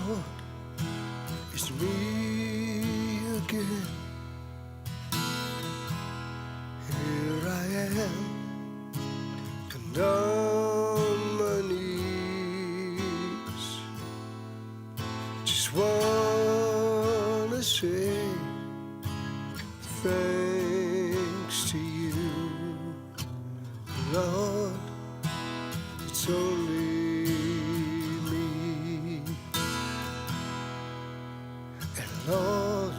Lord, it's me again. Here I am, and on my knees, just wanna say thanks to you, Lord. It's only me, and Lord,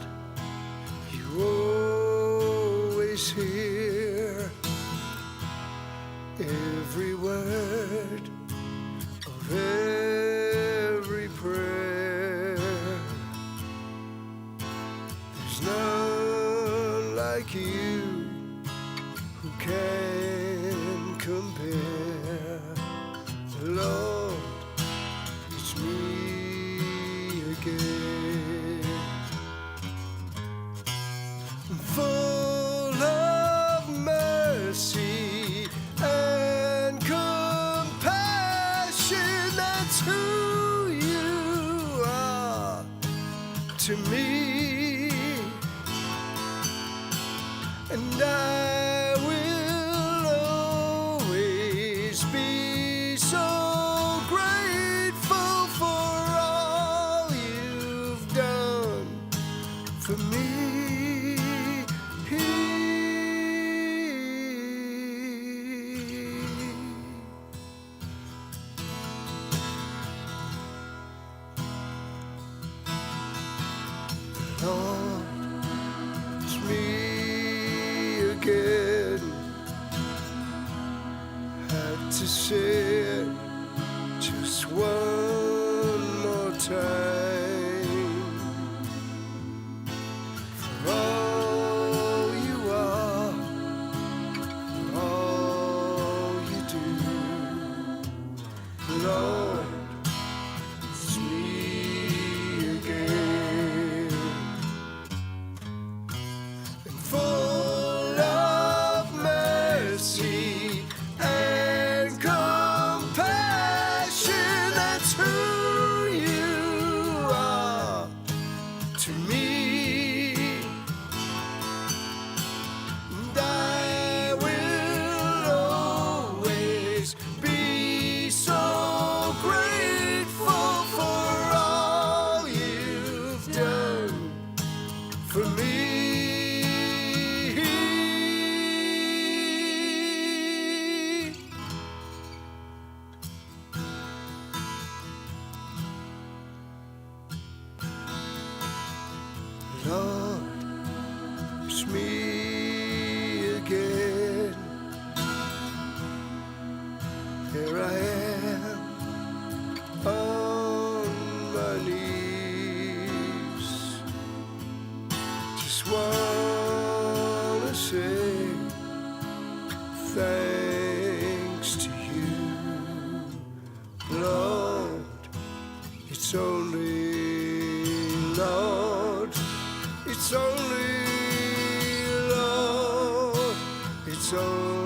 you always hear every word of every prayer. There's none like you who can compare. Lord, it's me again, full of mercy and compassion. That's who you are to me, and I will always be so grateful for all you've done for me. Lord, it's me again. Had to say it just one more time. For all you are, for all you do, Lord, it's me again, and full of mercy and compassion. That's who you are to me, and I will always be so grateful for all you've done for me. Lord, it's me again. Here I am on my knees, just wanna say thanks to you, Lord. It's only, Lord, it's only, Lord, it's only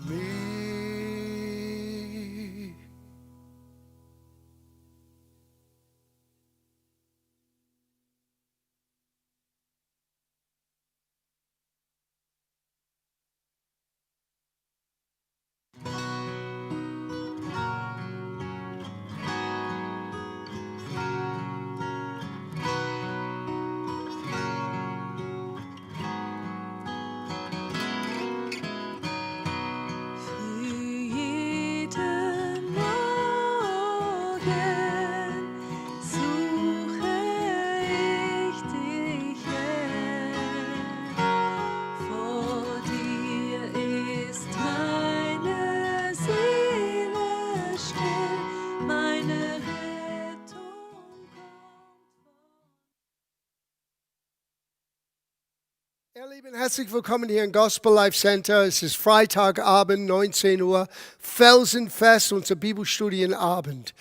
me. Ihr Lieben, herzlich willkommen hier im Gospel Life Center. Es ist Freitagabend, 19 Uhr, Felsenfest, unser Bibelstudienabend.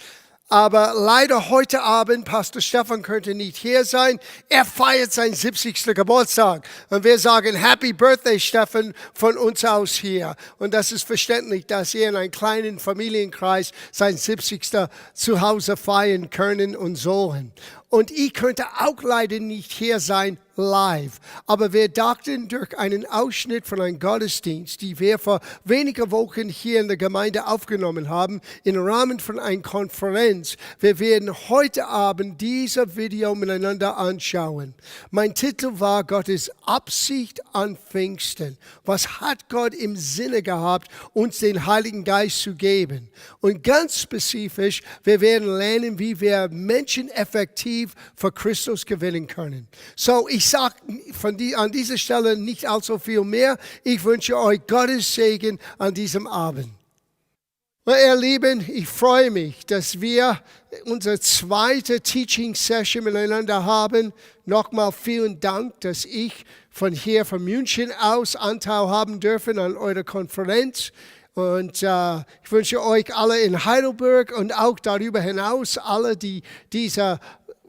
Aber leider heute Abend, Pastor Stefan könnte nicht hier sein. Er feiert seinen 70. Geburtstag. Und wir sagen Happy Birthday, Stefan, von uns aus hier. Und das ist verständlich, dass ihr in einem kleinen Familienkreis sein 70. zu Hause feiern können und sollen. Und ich könnte auch leider nicht hier sein, live. Aber wir dachten durch einen Ausschnitt von einem Gottesdienst, die wir vor wenigen Wochen hier in der Gemeinde aufgenommen haben, im Rahmen von einer Konferenz, wir werden heute Abend dieses Video miteinander anschauen. Mein Titel war Gottes Absicht an Pfingsten. Was hat Gott im Sinne gehabt, uns den Heiligen Geist zu geben? Und ganz spezifisch, wir werden lernen, wie wir Menschen effektiv für Christus gewinnen können. So, ich sage an dieser Stelle nicht allzu viel mehr. Ich wünsche euch Gottes Segen an diesem Abend. Ihr Lieben, ich freue mich, dass wir unsere zweite Teaching-Session miteinander haben. Nochmal vielen Dank, dass ich von München aus Anteil haben dürfen an eurer Konferenz. Und ich wünsche euch alle in Heidelberg und auch darüber hinaus, alle, die dieser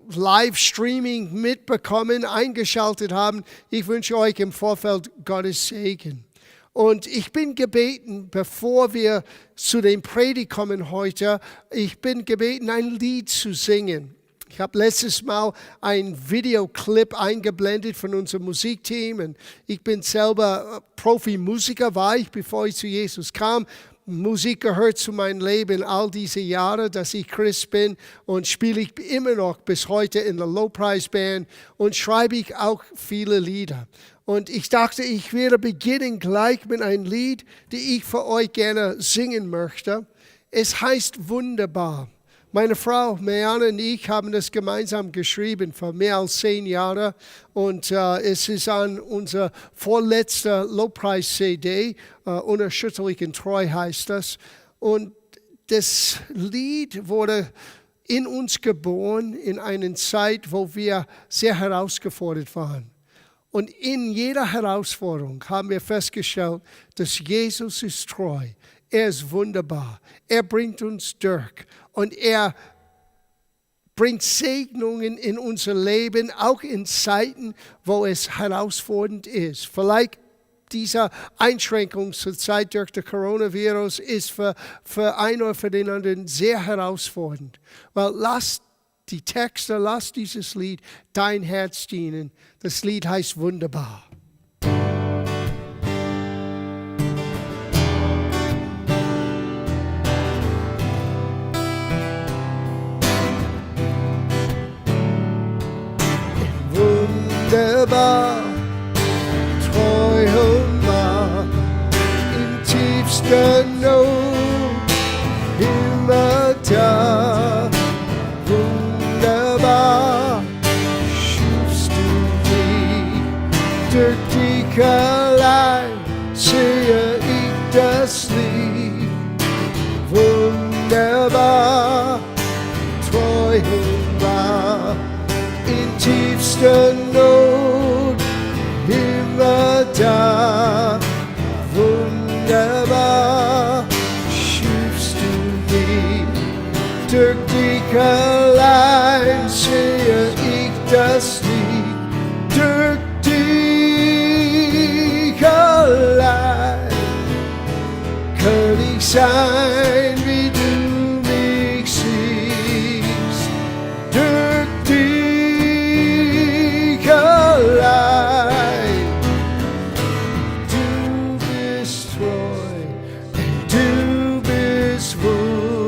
Livestreaming mitbekommen, eingeschaltet haben. Ich wünsche euch im Vorfeld Gottes Segen. Und ich bin gebeten, bevor wir zu dem Predigt kommen heute, ich bin gebeten, ein Lied zu singen. Ich habe letztes Mal einen Videoclip eingeblendet von unserem Musikteam. Und ich bin selber Profimusiker, war ich, bevor ich zu Jesus kam. Musik gehört zu meinem Leben all diese Jahre, dass ich Christ bin, und spiele ich immer noch bis heute in der Low-Price-Band und schreibe ich auch viele Lieder. Und ich dachte, ich werde beginnen gleich mit einem Lied, das ich für euch gerne singen möchte. Es heißt Wunderbar. Meine Frau Marianne und ich haben das gemeinsam geschrieben vor mehr als 10 Jahren. Und es ist an unserer vorletzter Lobpreis-CD, Unerschütterlich und treu heißt das. Und das Lied wurde in uns geboren in einer Zeit, wo wir sehr herausgefordert waren. Und in jeder Herausforderung haben wir festgestellt, dass Jesus ist treu. Er ist wunderbar. Er bringt uns durch. Und er bringt Segnungen in unser Leben, auch in Zeiten, wo es herausfordernd ist. Vielleicht diese Einschränkung zur Zeit durch das Coronavirus ist für einen oder für den anderen sehr herausfordernd. Weil lasst die Texte, lasst dieses Lied dein Herz dienen. Das Lied heißt Wunderbar. Wunderbar, treu und wahr, in tiefster Not, immer da. Wunderbar, schufst du mich, durch dich allein sehe ich das Lied. Wunderbar, treu und wahr, in tiefster Not, immer da. Wunderbar, schufst du mich, durch dich allein sehe ich das Lied. Durch dich allein kann ich sein, wie du mich siehst. Durch dich allein. Du bist treu, du bist wunderbar.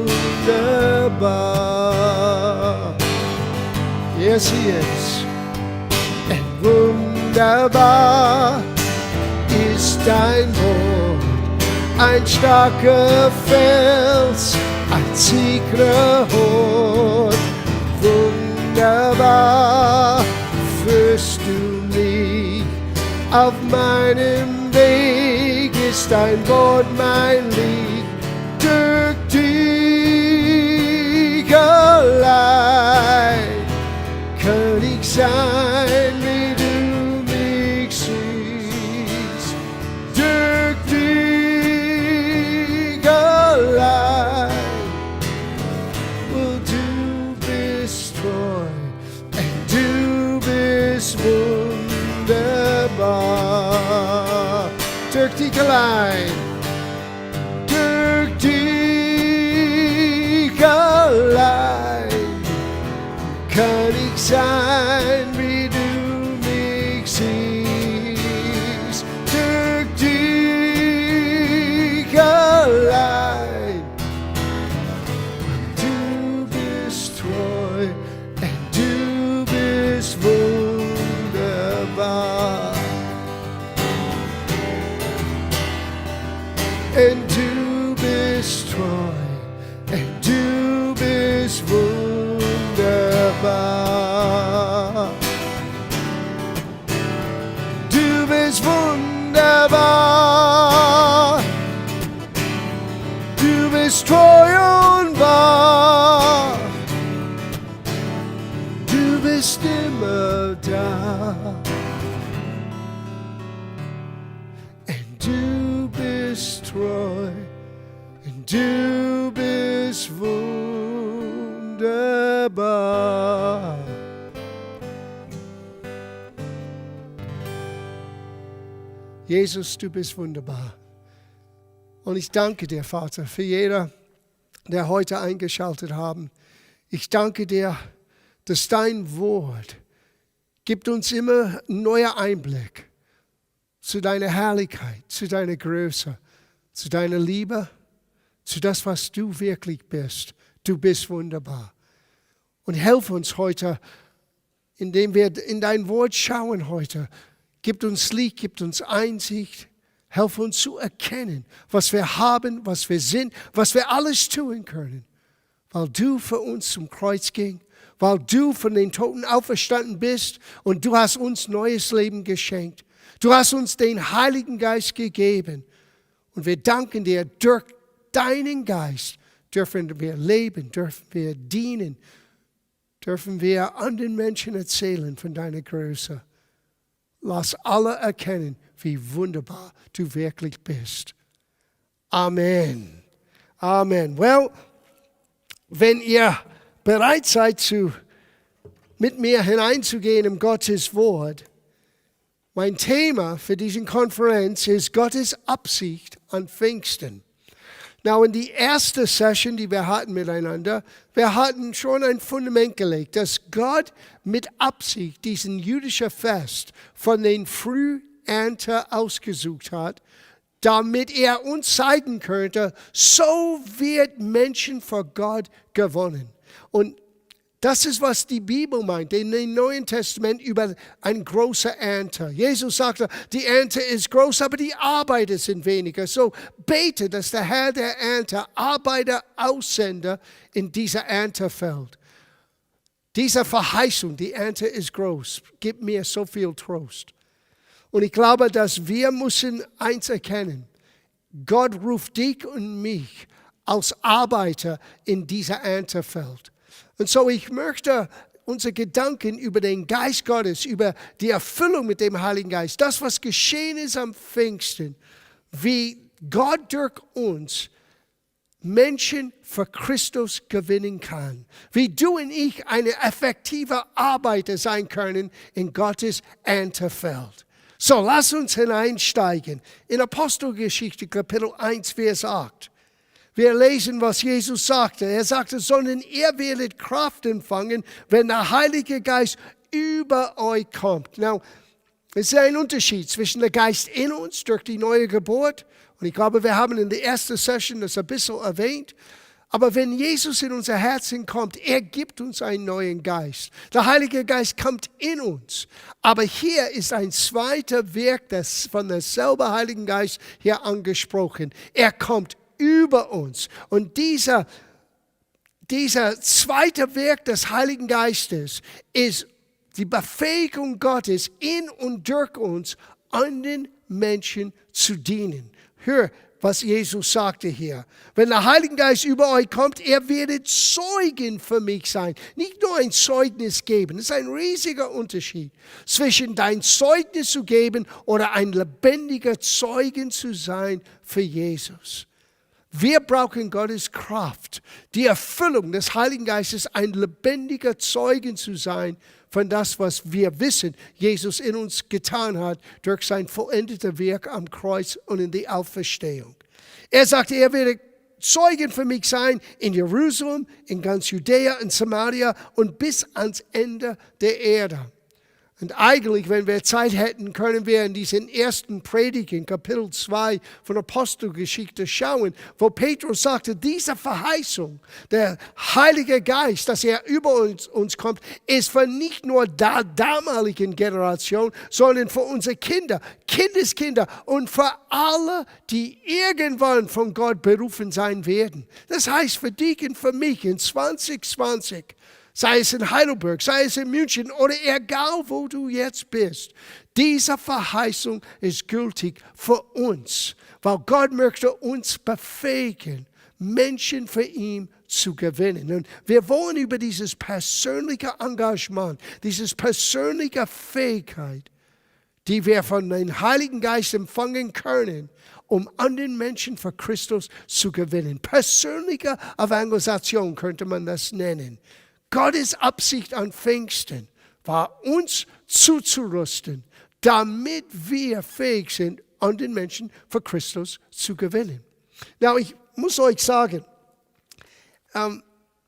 Yes, he is. Wunderbar ist dein Wort, ein starker Fels, ein sicherer Hort. Wunderbar führst du mich auf meinem Weg, ist dein Wort mein Lied. Durch dich allein kann ich sein, wie du mich siehst. Durch dich allein, oh, du durch dich allein, durch dich allein kann ich sein, wie du mich siehst. Durch dich allein. Du bist treu und du bist wunderbar. Und du bist treu und du bist wunderbar. Du bist wunderbar. Du bist treu und wahr. Du bist immer da. Und du bist treu. Und du bist wunderbar. Jesus, du bist wunderbar. Und ich danke dir, Vater, für jeder, der heute eingeschaltet haben. Ich danke dir, dass dein Wort gibt uns immer einen neuen Einblick zu deiner Herrlichkeit, zu deiner Größe, zu deiner Liebe, zu das, was du wirklich bist. Du bist wunderbar. Und helf uns heute, indem wir in dein Wort schauen heute. Gib uns Licht, gib uns Einsicht. Helf uns zu erkennen, was wir haben, was wir sind, was wir alles tun können. Weil du für uns zum Kreuz ging, weil du von den Toten auferstanden bist und du hast uns neues Leben geschenkt. Du hast uns den Heiligen Geist gegeben. Und wir danken dir, durch deinen Geist dürfen wir leben, dürfen wir dienen, dürfen wir anderen Menschen erzählen von deiner Größe. Lass alle erkennen, wie wunderbar du wirklich bist. Amen. Amen. Well, wenn ihr bereit seid, mit mir hineinzugehen in Gottes Wort, mein Thema für diese Konferenz ist Gottes Absicht an Pfingsten. Now, in die erste Session, die wir hatten miteinander, wir hatten schon ein Fundament gelegt, dass Gott mit Absicht diesen jüdischen Fest von den Frühernte ausgesucht hat, damit er uns zeigen könnte, so wird Menschen vor Gott gewonnen. Und das ist, was die Bibel meint, in dem Neuen Testament über eine große Ernte. Jesus sagte, die Ernte ist groß, aber die Arbeiter sind weniger. So bete, dass der Herr der Ernte Arbeiter aussende in dieser Erntefeld. Diese Verheißung, die Ernte ist groß, gibt mir so viel Trost. Und ich glaube, dass wir müssen eins erkennen. Gott ruft dich und mich als Arbeiter in dieser Erntefeld. Und so, ich möchte unsere Gedanken über den Geist Gottes, über die Erfüllung mit dem Heiligen Geist, das, was geschehen ist am Pfingsten, wie Gott durch uns Menschen für Christus gewinnen kann. Wie du und ich eine effektive Arbeiter sein können in Gottes Erntefeld. So, lass uns hineinsteigen in Apostelgeschichte, Kapitel 1, Vers 8. Wir lesen, was Jesus sagte. Er sagte, sondern ihr werdet Kraft empfangen, wenn der Heilige Geist über euch kommt. Now, es ist ein Unterschied zwischen dem Geist in uns durch die neue Geburt. Und ich glaube, wir haben in der ersten Session das ein bisschen erwähnt. Aber wenn Jesus in unser Herzen kommt, er gibt uns einen neuen Geist. Der Heilige Geist kommt in uns. Aber hier ist ein zweiter Werk von derselben Heiligen Geist hier angesprochen. Er kommt über uns. Und dieser zweite Werk des Heiligen Geistes ist die Befähigung Gottes in und durch uns, anderen Menschen zu dienen. Hör, was Jesus sagte hier. Wenn der Heilige Geist über euch kommt, ihr werdet Zeugen für mich sein. Nicht nur ein Zeugnis geben. Das ist ein riesiger Unterschied zwischen dein Zeugnis zu geben oder ein lebendiger Zeugen zu sein für Jesus. Wir brauchen Gottes Kraft, die Erfüllung des Heiligen Geistes, ein lebendiger Zeugen zu sein von das, was wir wissen, Jesus in uns getan hat, durch sein vollendetes Werk am Kreuz und in die Auferstehung. Er sagte, er werde Zeugen für mich sein in Jerusalem, in ganz Judäa, in Samaria und bis ans Ende der Erde. Und eigentlich, wenn wir Zeit hätten, können wir in diesen ersten Predigt in Kapitel 2 von Apostelgeschichte schauen, wo Petrus sagte, diese Verheißung, der Heilige Geist, dass er über uns kommt, ist für nicht nur der damaligen Generation, sondern für unsere Kinder, Kindeskinder und für alle, die irgendwann von Gott berufen sein werden. Das heißt für dich und für mich in 2020, sei es in Heidelberg, sei es in München oder egal wo du jetzt bist. Diese Verheißung ist gültig für uns, weil Gott möchte uns befähigen, Menschen für ihn zu gewinnen. Und wir wollen über dieses persönliche Engagement, diese persönliche Fähigkeit, die wir von dem Heiligen Geist empfangen können, um anderen Menschen für Christus zu gewinnen. Persönliche Evangelisation könnte man das nennen. Gottes Absicht an Pfingsten war, uns zuzurüsten, damit wir fähig sind, anderen Menschen für Christus zu gewinnen. Now, ich muss euch sagen,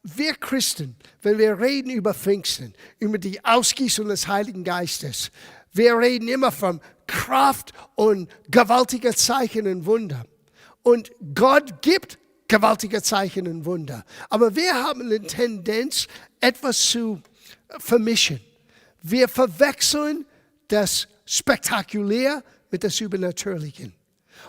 wir Christen, wenn wir reden über Pfingsten, über die Ausgießung des Heiligen Geistes, wir reden immer von Kraft und gewaltiger Zeichen und Wunder. Und Gott gibt gewaltige Zeichen und Wunder. Aber wir haben eine Tendenz, etwas zu vermischen. Wir verwechseln das Spektakulär mit das Übernatürlichen.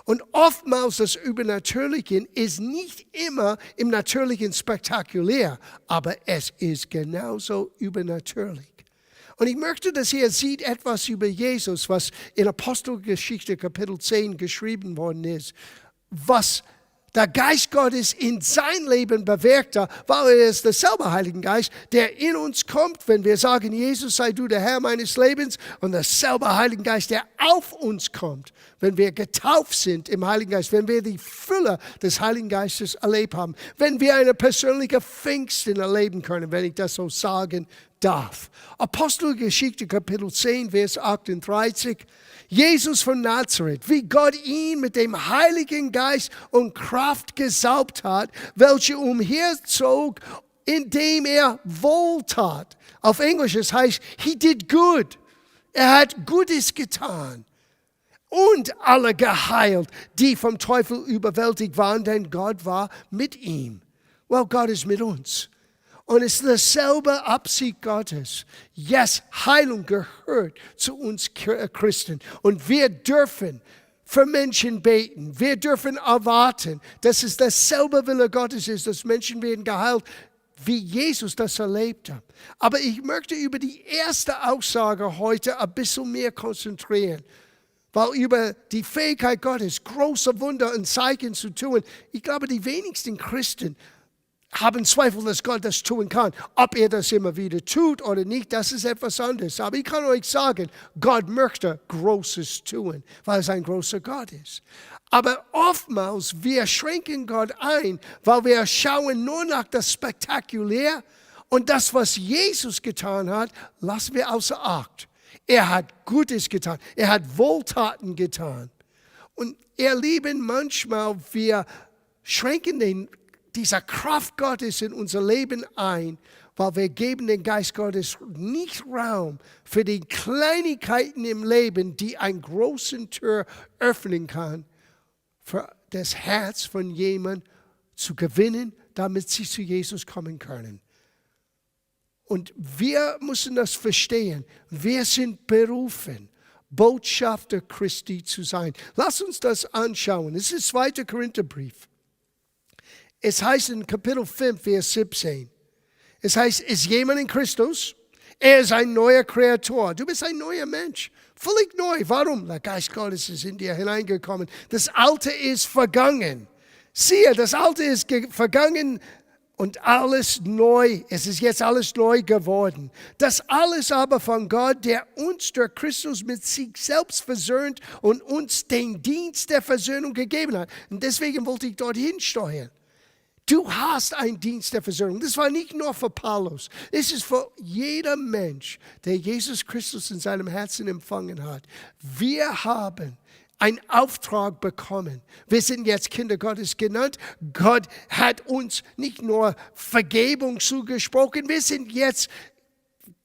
Und oftmals das Übernatürliche ist nicht immer im Natürlichen spektakulär, aber es ist genauso übernatürlich. Und ich möchte, dass ihr seht etwas über Jesus, was in Apostelgeschichte Kapitel 10 geschrieben worden ist, was der Geist Gottes in sein Leben bewirkte, weil er ist derselbe Heilige Geist, der in uns kommt, wenn wir sagen, Jesus sei du der Herr meines Lebens, und derselbe Heilige Geist, der auf uns kommt, wenn wir getauft sind im Heiligen Geist, wenn wir die Fülle des Heiligen Geistes erlebt haben, wenn wir eine persönliche Pfingsten erleben können, wenn ich das so sagen darf. Apostelgeschichte Kapitel 10, Vers 38. Jesus von Nazareth, wie Gott ihn mit dem Heiligen Geist und Kraft gesaugt hat, welche umherzog, indem er wohltat. Auf Englisch es heißt, he did good. Er hat Gutes getan. Und alle geheilt, die vom Teufel überwältigt waren, denn Gott war mit ihm. Well, Gott ist mit uns. Und es ist dieselbe Absicht Gottes. Yes, Heilung gehört zu uns Christen. Und wir dürfen für Menschen beten. Wir dürfen erwarten, dass es dasselbe Wille Gottes ist, dass Menschen werden geheilt, wie Jesus das erlebte. Aber ich möchte über die erste Aussage heute ein bisschen mehr konzentrieren. Weil über die Fähigkeit Gottes, große Wunder und Zeichen zu tun, ich glaube, die wenigsten Christen haben Zweifel, dass Gott das tun kann. Ob er das immer wieder tut oder nicht, das ist etwas anderes. Aber ich kann euch sagen, Gott möchte Großes tun, weil es ein großer Gott ist. Aber oftmals, wir schränken Gott ein, weil wir schauen nur nach das Spektakulär und das, was Jesus getan hat, lassen wir außer Acht. Er hat Gutes getan. Er hat Wohltaten getan. Und ihr Lieben, manchmal, wir schränken dieser Kraft Gottes in unser Leben ein, weil wir geben den Geist Gottes nicht Raum für die Kleinigkeiten im Leben, die einen großen Tür öffnen kann, für das Herz von jemandem zu gewinnen, damit sie zu Jesus kommen können. Und wir müssen das verstehen. Wir sind berufen, Botschafter Christi zu sein. Lass uns das anschauen. Es ist 2. Korintherbrief. Es heißt in Kapitel 5, Vers 17. Es heißt, ist jemand in Christus? Er ist ein neuer Kreator. Du bist ein neuer Mensch. Völlig neu. Warum? Der Geist Gottes ist in dir hineingekommen. Das Alte ist vergangen. Siehe, das Alte ist vergangen und alles neu. Es ist jetzt alles neu geworden. Das alles aber von Gott, der uns durch Christus mit sich selbst versöhnt und uns den Dienst der Versöhnung gegeben hat. Und deswegen wollte ich dorthin steuern. Du hast einen Dienst der Versöhnung. Das war nicht nur für Paulus. Es ist für jeder Mensch, der Jesus Christus in seinem Herzen empfangen hat. Wir haben einen Auftrag bekommen. Wir sind jetzt Kinder Gottes genannt. Gott hat uns nicht nur Vergebung zugesprochen, wir sind jetzt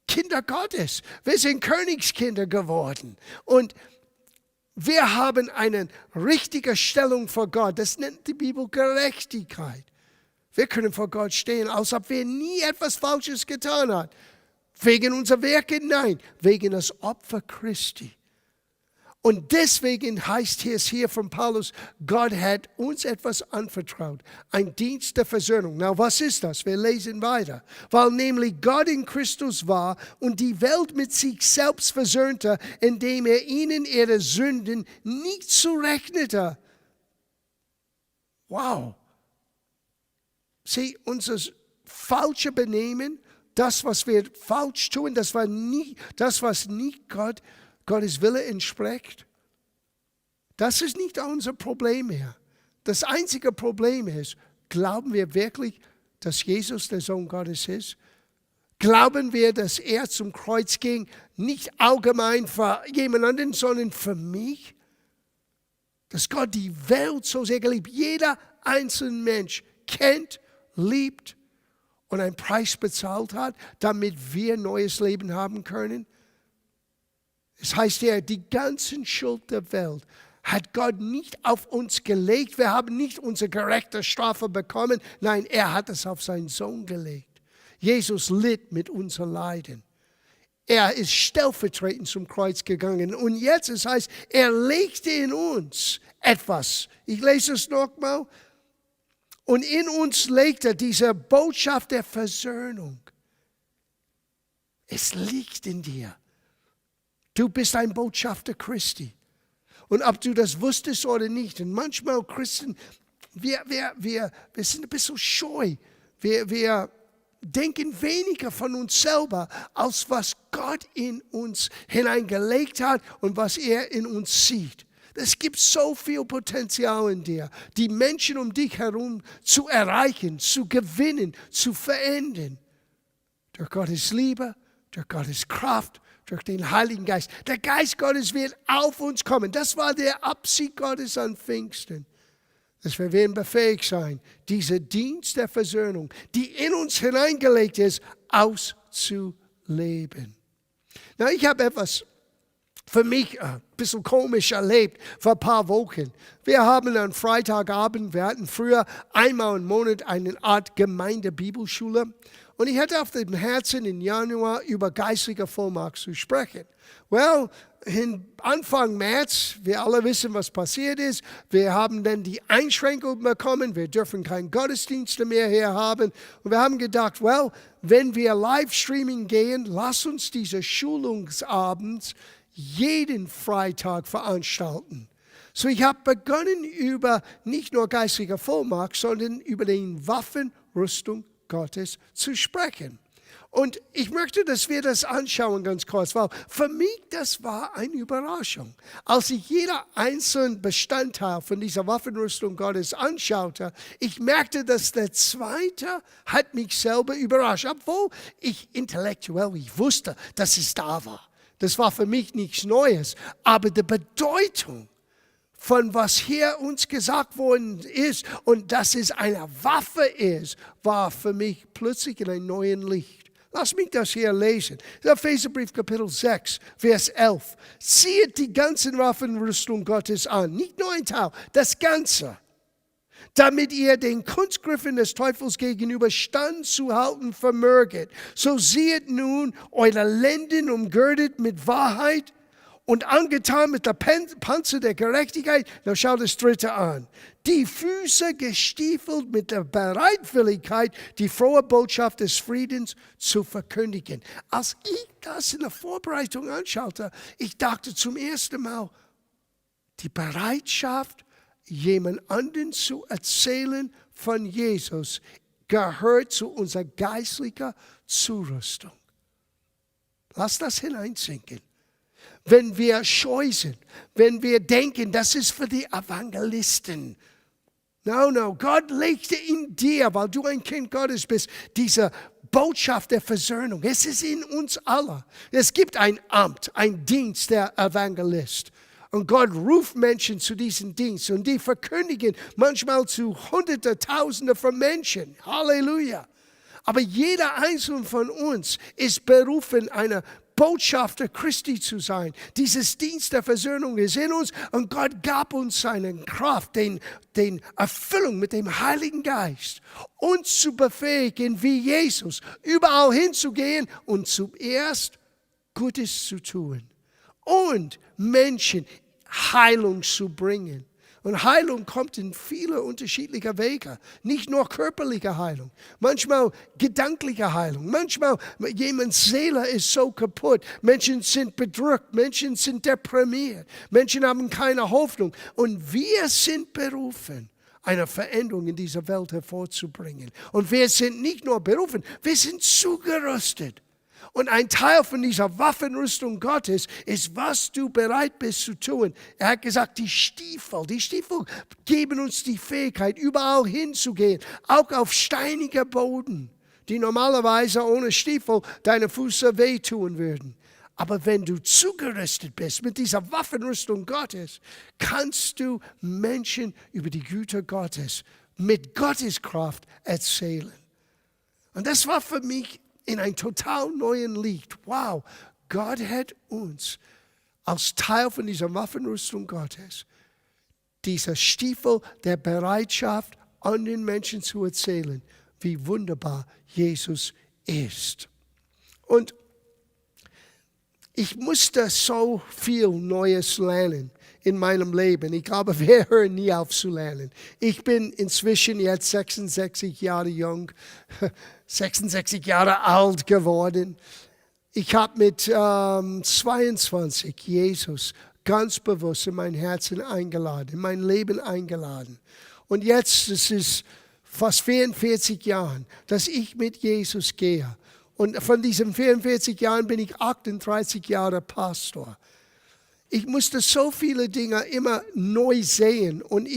Kinder Gottes. Wir sind Königskinder geworden. Und wir haben eine richtige Stellung vor Gott. Das nennt die Bibel Gerechtigkeit. Wir können vor Gott stehen, als ob wir nie etwas Falsches getan haben. Wegen unserer Werke? Nein, wegen des Opfer Christi. Und deswegen heißt es hier von Paulus, Gott hat uns etwas anvertraut. Ein Dienst der Versöhnung. Na, was ist das? Wir lesen weiter. Weil nämlich Gott in Christus war und die Welt mit sich selbst versöhnte, indem er ihnen ihre Sünden nicht zurechnete. Wow. Sieh, unser falsches Benehmen, das, was wir falsch tun, das was nicht Gottes Wille entspricht, das ist nicht unser Problem mehr. Das einzige Problem ist, glauben wir wirklich, dass Jesus der Sohn Gottes ist? Glauben wir, dass er zum Kreuz ging, nicht allgemein für jemand anderen, sondern für mich? Dass Gott die Welt so sehr geliebt, jeder einzelne Mensch kennt, liebt und einen Preis bezahlt hat, damit wir neues Leben haben können? Es heißt ja, die ganze Schuld der Welt hat Gott nicht auf uns gelegt. Wir haben nicht unsere gerechte Strafe bekommen. Nein, er hat es auf seinen Sohn gelegt. Jesus litt mit unseren Leiden. Er ist stellvertretend zum Kreuz gegangen. Und jetzt, es heißt, er legte in uns etwas. Ich lese es nochmal. Und in uns legt er diese Botschaft der Versöhnung. Es liegt in dir. Du bist ein Botschafter Christi. Und ob du das wusstest oder nicht. Und manchmal Christen, wir sind ein bisschen scheu. Wir denken weniger von uns selber, als was Gott in uns hineingelegt hat und was er in uns sieht. Es gibt so viel Potenzial in dir, die Menschen um dich herum zu erreichen, zu gewinnen, zu verändern. Durch Gottes Liebe, durch Gottes Kraft, durch den Heiligen Geist. Der Geist Gottes wird auf uns kommen. Das war der Absicht Gottes an Pfingsten. Dass wir werden befähigt sein, diesen Dienst der Versöhnung, die in uns hineingelegt ist, auszuleben. Na, ich habe etwas für mich ein bisschen komisch erlebt vor ein paar Wochen. Wir haben am Freitagabend, wir hatten früher einmal im Monat eine Art Gemeinde-Bibelschule. Und ich hatte auf dem Herzen im Januar über geistliche Vollmacht zu sprechen. Well, Anfang März, wir alle wissen, was passiert ist. Wir haben dann die Einschränkung bekommen. Wir dürfen keinen Gottesdienst mehr hier haben. Und wir haben gedacht, well, wenn wir Livestreaming gehen, lass uns diese Schulungsabends jeden Freitag veranstalten. So, ich habe begonnen über nicht nur geistliche Vollmacht, sondern über die Waffenrüstung Gottes zu sprechen. Und ich möchte, dass wir das anschauen ganz kurz, weil für mich das war eine Überraschung. Als ich jeder einzelne Bestandteil von dieser Waffenrüstung Gottes anschaute, ich merkte, dass der zweite hat mich selber überrascht, obwohl ich intellektuell, ich wusste, dass es da war. Das war für mich nichts Neues, aber die Bedeutung von was hier uns gesagt worden ist und dass es eine Waffe ist, war für mich plötzlich in einem neuen Licht. Lass mich das hier lesen. Epheserbrief Kapitel 6, Vers 11. Zieht die ganze Waffenrüstung Gottes an, nicht nur ein Teil, das Ganze, damit ihr den Kunstgriffen des Teufels gegenüber standzuhalten vermöget. So sieht nun eure Lenden umgürtet mit Wahrheit und angetan mit der Panzer der Gerechtigkeit. Now schau das dritte an. Die Füße gestiefelt mit der Bereitwilligkeit, die frohe Botschaft des Friedens zu verkündigen. Als ich das in der Vorbereitung anschaute, ich dachte zum ersten Mal, die Bereitschaft, jemand anderen zu erzählen von Jesus, gehört zu unserer geistlichen Zurüstung. Lass das hineinsinken. Wenn wir scheu sind, wenn wir denken, das ist für die Evangelisten. No. Gott legte in dir, weil du ein Kind Gottes bist, diese Botschaft der Versöhnung. Es ist in uns alle. Es gibt ein Amt, ein Dienst der Evangelist. Und Gott ruft Menschen zu diesem Dienst. Und die verkündigen manchmal zu Hunderte, Tausende von Menschen. Halleluja. Aber jeder Einzelne von uns ist berufen, eine Botschafter Christi zu sein. Dieses Dienst der Versöhnung ist in uns und Gott gab uns seine Kraft, den Erfüllung mit dem Heiligen Geist, uns zu befähigen, wie Jesus, überall hinzugehen und zuerst Gutes zu tun und Menschen Heilung zu bringen. Und Heilung kommt in viele unterschiedliche Wege. Nicht nur körperliche Heilung, manchmal gedankliche Heilung. Manchmal jemands Seele ist so kaputt. Menschen sind bedrückt, Menschen sind deprimiert, Menschen haben keine Hoffnung. Und wir sind berufen, eine Veränderung in dieser Welt hervorzubringen. Und wir sind nicht nur berufen, wir sind zugerüstet. Und ein Teil von dieser Waffenrüstung Gottes ist, was du bereit bist zu tun. Er hat gesagt, die Stiefel geben uns die Fähigkeit, überall hinzugehen, auch auf steiniger Boden, die normalerweise ohne Stiefel deine Füße wehtun würden. Aber wenn du zugerüstet bist mit dieser Waffenrüstung Gottes, kannst du Menschen über die Güter Gottes mit Gottes Kraft erzählen. Und das war für mich in einem total neuen Licht. Wow, Gott hat uns als Teil von dieser Waffenrüstung Gottes, dieser Stiefel der Bereitschaft, an den Menschen zu erzählen, wie wunderbar Jesus ist. Und ich musste so viel Neues lernen in meinem Leben. Ich glaube, wir hören nie auf zu lernen. Ich bin inzwischen jetzt 66 Jahre jung, 66 Jahre alt geworden. Ich habe mit 22 Jesus ganz bewusst in mein Herzen eingeladen, in mein Leben eingeladen. Und jetzt, es ist fast 44 Jahren, dass ich mit Jesus gehe. Und von diesen 44 Jahren bin ich 38 Jahre Pastor. Ich musste so viele Dinge immer neu sehen und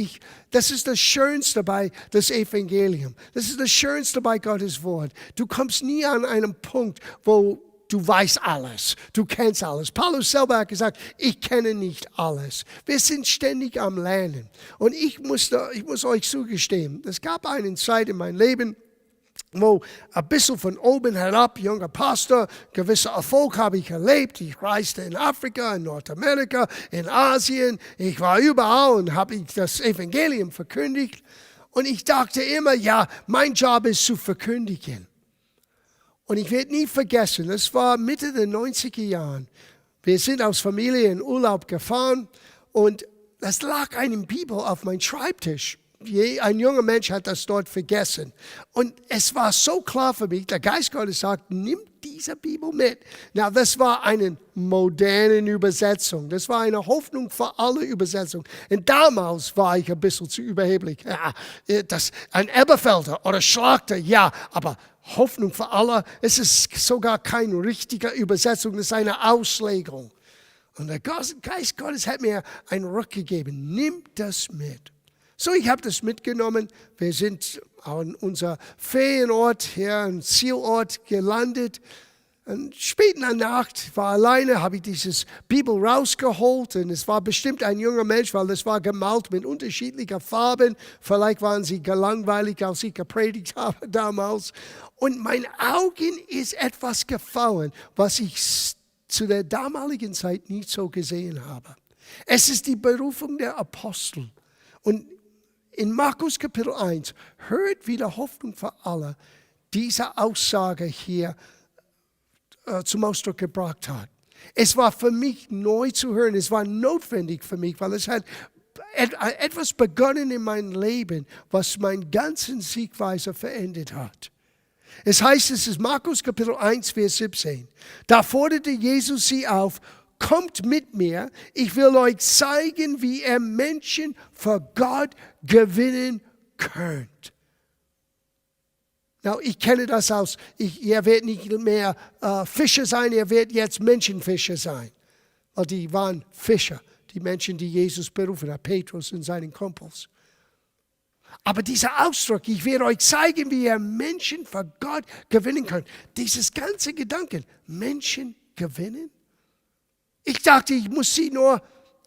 das ist das Schönste bei das Evangelium. Das ist das Schönste bei Gottes Wort. Du kommst nie an einen Punkt, wo du weißt alles, du kennst alles. Paulus selber hat gesagt, ich kenne nicht alles. Wir sind ständig am Lernen. Und ich muss euch zugestehen, es gab eine Zeit in meinem Leben, wo ein bisschen von oben herab, junger Pastor, gewisser Erfolg habe ich erlebt. Ich reiste in Afrika, in Nordamerika, in Asien. Ich war überall und habe das Evangelium verkündigt. Und ich dachte immer, ja, mein Job ist zu verkündigen. Und ich werde nie vergessen, das war Mitte der 90er Jahren. Wir sind als Familie in Urlaub gefahren und es lag eine Bibel auf meinem Schreibtisch. Ein junger Mensch hat das dort vergessen. Und es war so klar für mich, der Geist Gottes sagt, nimm diese Bibel mit. Na, das war eine moderne Übersetzung. Das war eine Hoffnung für alle Übersetzung. Und damals war ich ein bisschen zu überheblich. Ja, ein Elberfelder oder Schlachter, ja, aber Hoffnung für alle, es ist sogar keine richtige Übersetzung, das ist eine Auslegung. Und der Geist Gottes hat mir einen Ruck gegeben. Nimm das mit. So, ich habe das mitgenommen. Wir sind an unser Ferienort, hier, ein Zielort gelandet. Und spät in der Nacht, war alleine, habe ich dieses Bibel rausgeholt. Und es war bestimmt ein junger Mensch, weil es war gemalt mit unterschiedlichen Farben. Vielleicht waren sie gelangweilig, als ich gepredigt habe damals. Und mein Augen ist etwas gefallen, was ich zu der damaligen Zeit nicht so gesehen habe. Es ist die Berufung der Apostel. Und in Markus Kapitel 1 hört wieder Hoffnung für alle diese Aussage hier zum Ausdruck gebracht hat. Es war für mich neu zu hören, es war notwendig für mich, weil es hat etwas begonnen in meinem Leben, was meine ganze Sichtweise verändert hat. Es heißt, es ist Markus Kapitel 1, Vers 17. Da forderte Jesus sie auf, kommt mit mir, ich will euch zeigen, wie ihr Menschen für Gott gewinnen könnt. Ich kenne das aus, ihr werdet nicht mehr Fischer sein, ihr werdet jetzt Menschenfischer sein. Weil die waren Fischer, die Menschen, die Jesus berufen hat, Petrus und seinen Kumpels. Aber dieser Ausdruck, ich werde euch zeigen, wie ihr Menschen für Gott gewinnen könnt. Dieses ganze Gedanken, Menschen gewinnen. Ich dachte, ich muss sie nur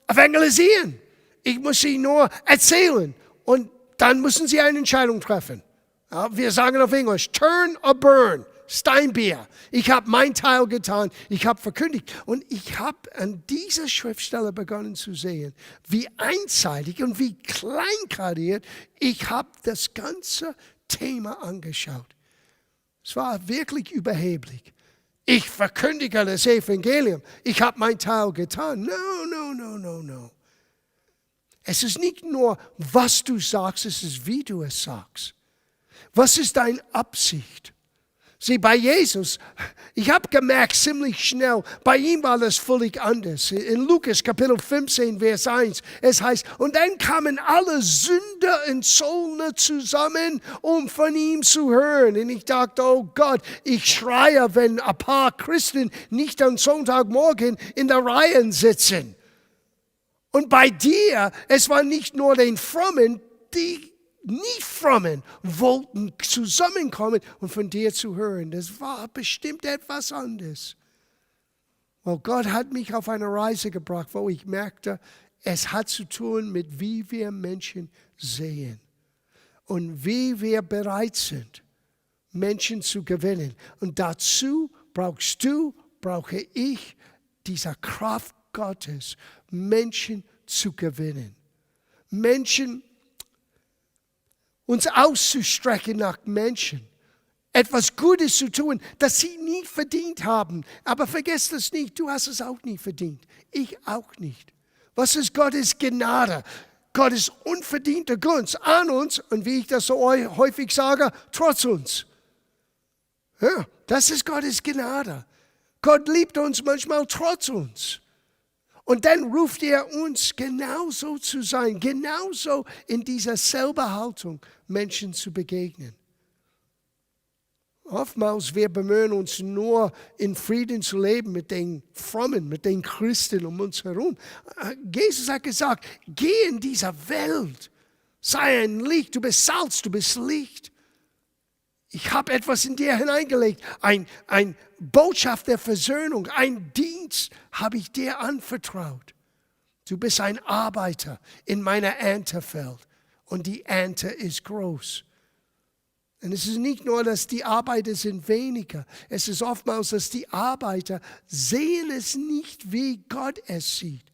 evangelisieren. Ich muss sie nur erzählen. Und dann müssen sie eine Entscheidung treffen. Ja, wir sagen auf Englisch, turn or burn. Steinbier. Ich habe mein Teil getan. Ich habe verkündigt. Und ich habe an dieser Schriftstelle begonnen zu sehen, wie einseitig und wie kleinkartiert ich habe das ganze Thema angeschaut. Es war wirklich überheblich. Ich verkündige das Evangelium. Ich habe mein Teil getan. No. Es ist nicht nur, was du sagst, es ist, wie du es sagst. Was ist deine Absicht? Sieh, bei Jesus, ich habe gemerkt ziemlich schnell, bei ihm war das völlig anders. In Lukas Kapitel 15, Vers 1, es heißt, und dann kamen alle Sünder und Zöllner zusammen, um von ihm zu hören. Und ich dachte, oh Gott, ich schreie, wenn ein paar Christen nicht am Sonntagmorgen in der Reihe sitzen. Und bei dir, es war nicht nur den Frommen, die nicht Frommen wollten zusammenkommen und von dir zu hören. Das war bestimmt etwas anderes. Well, Gott hat mich auf eine Reise gebracht, wo ich merkte, es hat zu tun mit, wie wir Menschen sehen und wie wir bereit sind, Menschen zu gewinnen. Und dazu brauche ich diese Kraft Gottes, Menschen zu gewinnen. Menschen uns auszustrecken nach Menschen, etwas Gutes zu tun, das sie nie verdient haben. Aber vergesst das nicht, du hast es auch nie verdient. Ich auch nicht. Was ist Gottes Gnade? Gottes unverdiente Gunst an uns und wie ich das so häufig sage, trotz uns. Ja, das ist Gottes Gnade. Gott liebt uns manchmal trotz uns. Und dann ruft er uns, genauso zu sein, genauso in dieser selben Haltung Menschen zu begegnen. Oftmals wir bemühen uns nur, in Frieden zu leben mit den Frommen, mit den Christen um uns herum. Jesus hat gesagt, geh in dieser Welt, sei ein Licht, du bist Salz, du bist Licht. Ich habe etwas in dir hineingelegt, ein Botschaft der Versöhnung, ein Dienst habe ich dir anvertraut. Du bist ein Arbeiter in meiner Erntefeld und die Ernte ist groß. Und es ist nicht nur, dass die Arbeiter sind weniger, es ist oftmals, dass die Arbeiter sehen es nicht, wie Gott es sieht.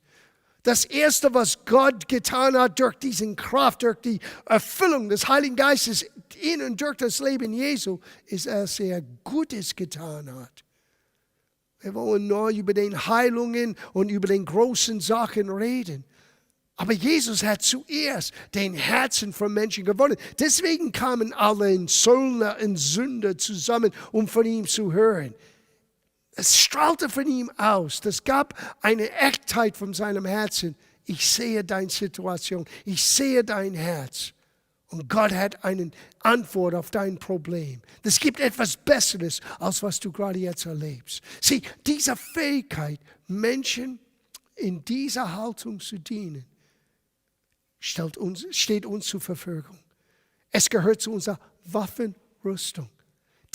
Das Erste, was Gott getan hat durch diese Kraft, durch die Erfüllung des Heiligen Geistes in und durch das Leben Jesu, ist, dass er Gutes getan hat. Wir wollen nur über den Heilungen und über den großen Sachen reden. Aber Jesus hat zuerst den Herzen von Menschen gewonnen. Deswegen kamen alle Zöllner und Sünder zusammen, um von ihm zu hören. Es strahlte von ihm aus. Das gab eine Echtheit von seinem Herzen. Ich sehe deine Situation. Ich sehe dein Herz. Und Gott hat eine Antwort auf dein Problem. Es gibt etwas Besseres, als was du gerade jetzt erlebst. Sieh, diese Fähigkeit, Menschen in dieser Haltung zu dienen, steht uns zur Verfügung. Es gehört zu unserer Waffenrüstung.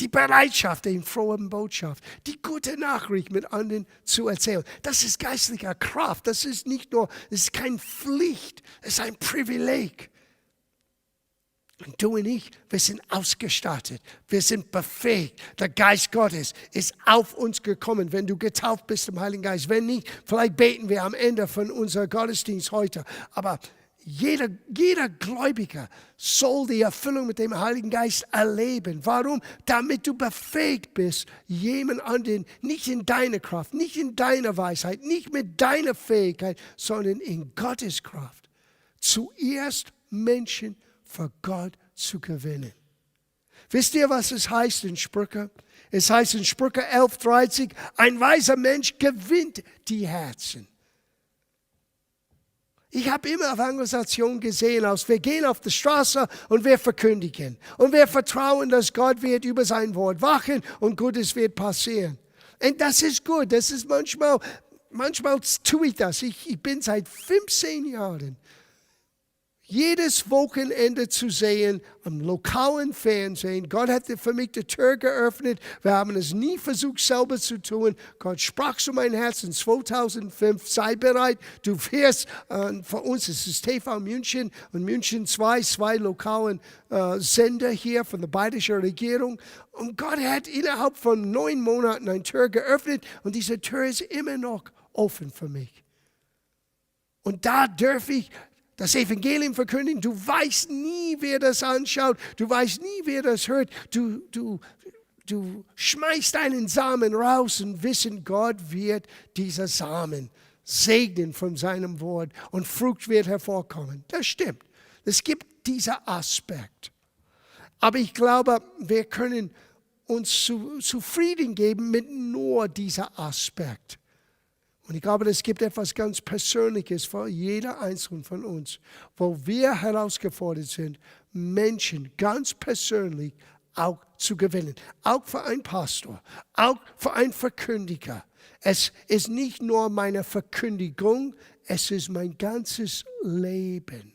Die Bereitschaft, die frohe Botschaft, die gute Nachricht mit anderen zu erzählen. Das ist geistliche Kraft. Das ist nicht nur, das ist keine Pflicht, es ist ein Privileg. Und du und ich, wir sind ausgestattet, wir sind befähigt. Der Geist Gottes ist auf uns gekommen, wenn du getauft bist im Heiligen Geist. Wenn nicht, vielleicht beten wir am Ende von unserem Gottesdienst heute. Aber jeder Gläubiger soll die Erfüllung mit dem Heiligen Geist erleben. Warum? Damit du befähigt bist, jemand anderen, nicht in deiner Kraft, nicht in deiner Weisheit, nicht mit deiner Fähigkeit, sondern in Gottes Kraft, zuerst Menschen für Gott zu gewinnen. Wisst ihr, was es heißt in Sprüche? Es heißt in Sprüche 11,30, ein weiser Mensch gewinnt die Herzen. Ich habe immer Evangelisation gesehen, als wir gehen auf die Straße und wir verkündigen. Und wir vertrauen, dass Gott wird über sein Wort wachen und Gutes wird passieren. Und das ist gut. Das ist manchmal tue ich das. Ich bin seit 15 Jahren jedes Wochenende zu sehen, am lokalen Fernsehen. Gott hat für mich die Tür geöffnet. Wir haben es nie versucht, selber zu tun. Gott sprach zu meinem Herzen 2005, sei bereit, du wirst, für uns ist es TV München und München 2 lokalen Sender hier von der bayerischen Regierung. Und Gott hat innerhalb von 9 Monaten eine Tür geöffnet und diese Tür ist immer noch offen für mich. Und da darf ich das Evangelium verkündigen. Du weißt nie, wer das anschaut. Du weißt nie, wer das hört. Du schmeißt einen Samen raus und wissen, Gott wird dieser Samen segnen von seinem Wort und Frucht wird hervorkommen. Das stimmt. Es gibt diesen Aspekt. Aber ich glaube, wir können uns zufrieden geben mit nur diesem Aspekt. Und ich glaube, es gibt etwas ganz Persönliches für jeder Einzelne von uns, wo wir herausgefordert sind, Menschen ganz persönlich auch zu gewinnen. Auch für einen Pastor, auch für einen Verkündiger. Es ist nicht nur meine Verkündigung, es ist mein ganzes Leben.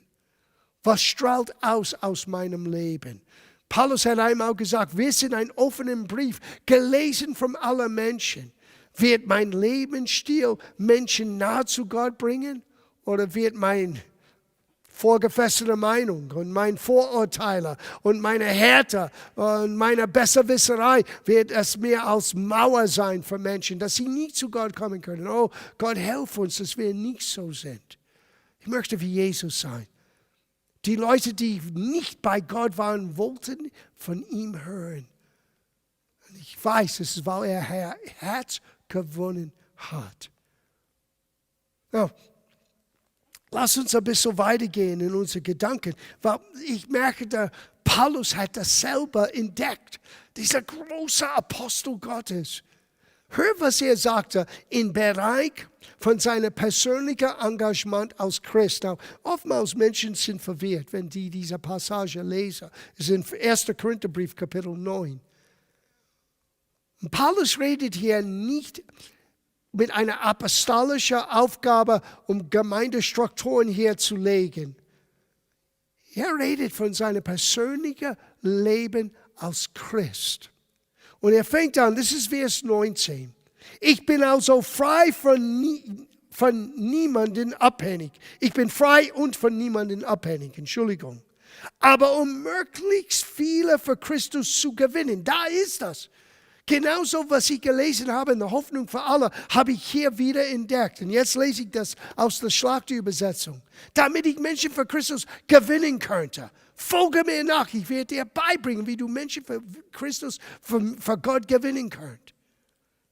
Was strahlt aus meinem Leben? Paulus hat einmal gesagt, wir sind ein offener Brief, gelesen von allen Menschen. Wird mein Lebensstil Menschen nahe zu Gott bringen? Oder wird mein vorgefestigte Meinung und mein Vorurteile und meine Härte und meine Besserwisserei, wird es mehr als Mauer sein für Menschen, dass sie nie zu Gott kommen können? Oh, Gott, hilf uns, dass wir nicht so sind. Ich möchte wie Jesus sein. Die Leute, die nicht bei Gott waren, wollten von ihm hören. Und ich weiß, es ist, weil er Herz gewonnen hat. Now, lass uns ein bisschen weitergehen in unsere Gedanken, weil ich merke, der Paulus hat das selber entdeckt, dieser große Apostel Gottes. Hör, was er sagte im Bereich von seinem persönlichen Engagement als Christ. Now, oftmals Menschen sind verwirrt, wenn die diese Passage lesen. Es ist in 1. Korintherbrief, Kapitel 9. Und Paulus redet hier nicht mit einer apostolischen Aufgabe, um Gemeindestrukturen herzulegen. Er redet von seinem persönlichen Leben als Christ. Und er fängt an, das ist Vers 19. Ich bin also frei von niemandem abhängig. Ich bin frei und von niemandem abhängig, Entschuldigung. Aber um möglichst viele für Christus zu gewinnen, da ist das. Genauso, was ich gelesen habe in der Hoffnung für alle, habe ich hier wieder entdeckt. Und jetzt lese ich das aus der Schlachtübersetzung. Damit ich Menschen für Christus gewinnen könnte. Folge mir nach, ich werde dir beibringen, wie du Menschen für Christus, für Gott gewinnen könnt.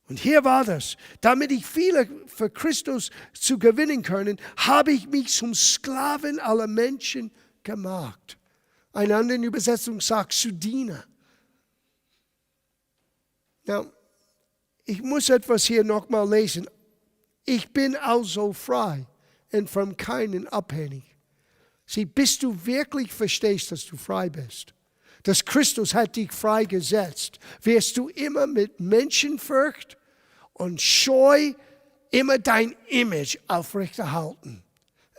Und hier war das. Damit ich viele für Christus zu gewinnen können, habe ich mich zum Sklaven aller Menschen gemacht. Eine andere Übersetzung sagt, zu Diener. Now, ich muss etwas hier nochmal lesen. Ich bin also frei und von keinem abhängig. Sieh, bis du wirklich verstehst, dass du frei bist, dass Christus hat dich freigesetzt, wirst du immer mit Menschenfurcht und Scheu immer dein Image aufrechterhalten.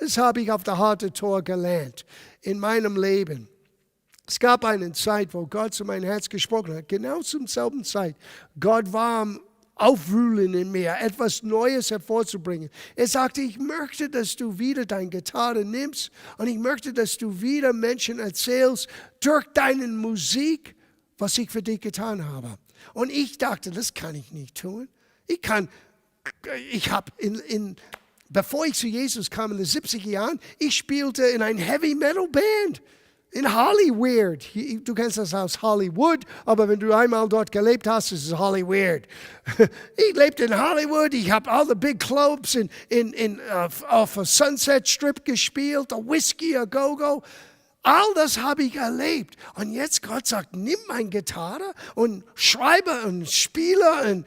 Das habe ich auf der harten Tor gelernt in meinem Leben. Es gab eine Zeit, wo Gott zu meinem Herz gesprochen hat, genau zur selben Zeit. Gott war am Aufwühlen in mir, etwas Neues hervorzubringen. Er sagte, ich möchte, dass du wieder deine Gitarre nimmst und ich möchte, dass du wieder Menschen erzählst durch deine Musik, was ich für dich getan habe. Und ich dachte, das kann ich nicht tun. Bevor ich zu Jesus kam in den 70er Jahren, ich spielte in einer Heavy-Metal-Band. In Hollywood. Du kennst das aus Hollywood, aber wenn du einmal dort gelebt hast, ist es Hollywood. Ich lebte in Hollywood, ich habe alle Big Clubs auf der Sunset Strip gespielt, a Whiskey, a Go-Go. All das habe ich erlebt. Und jetzt Gott sagt, nimm meine Gitarre und schreibe und spiele. Und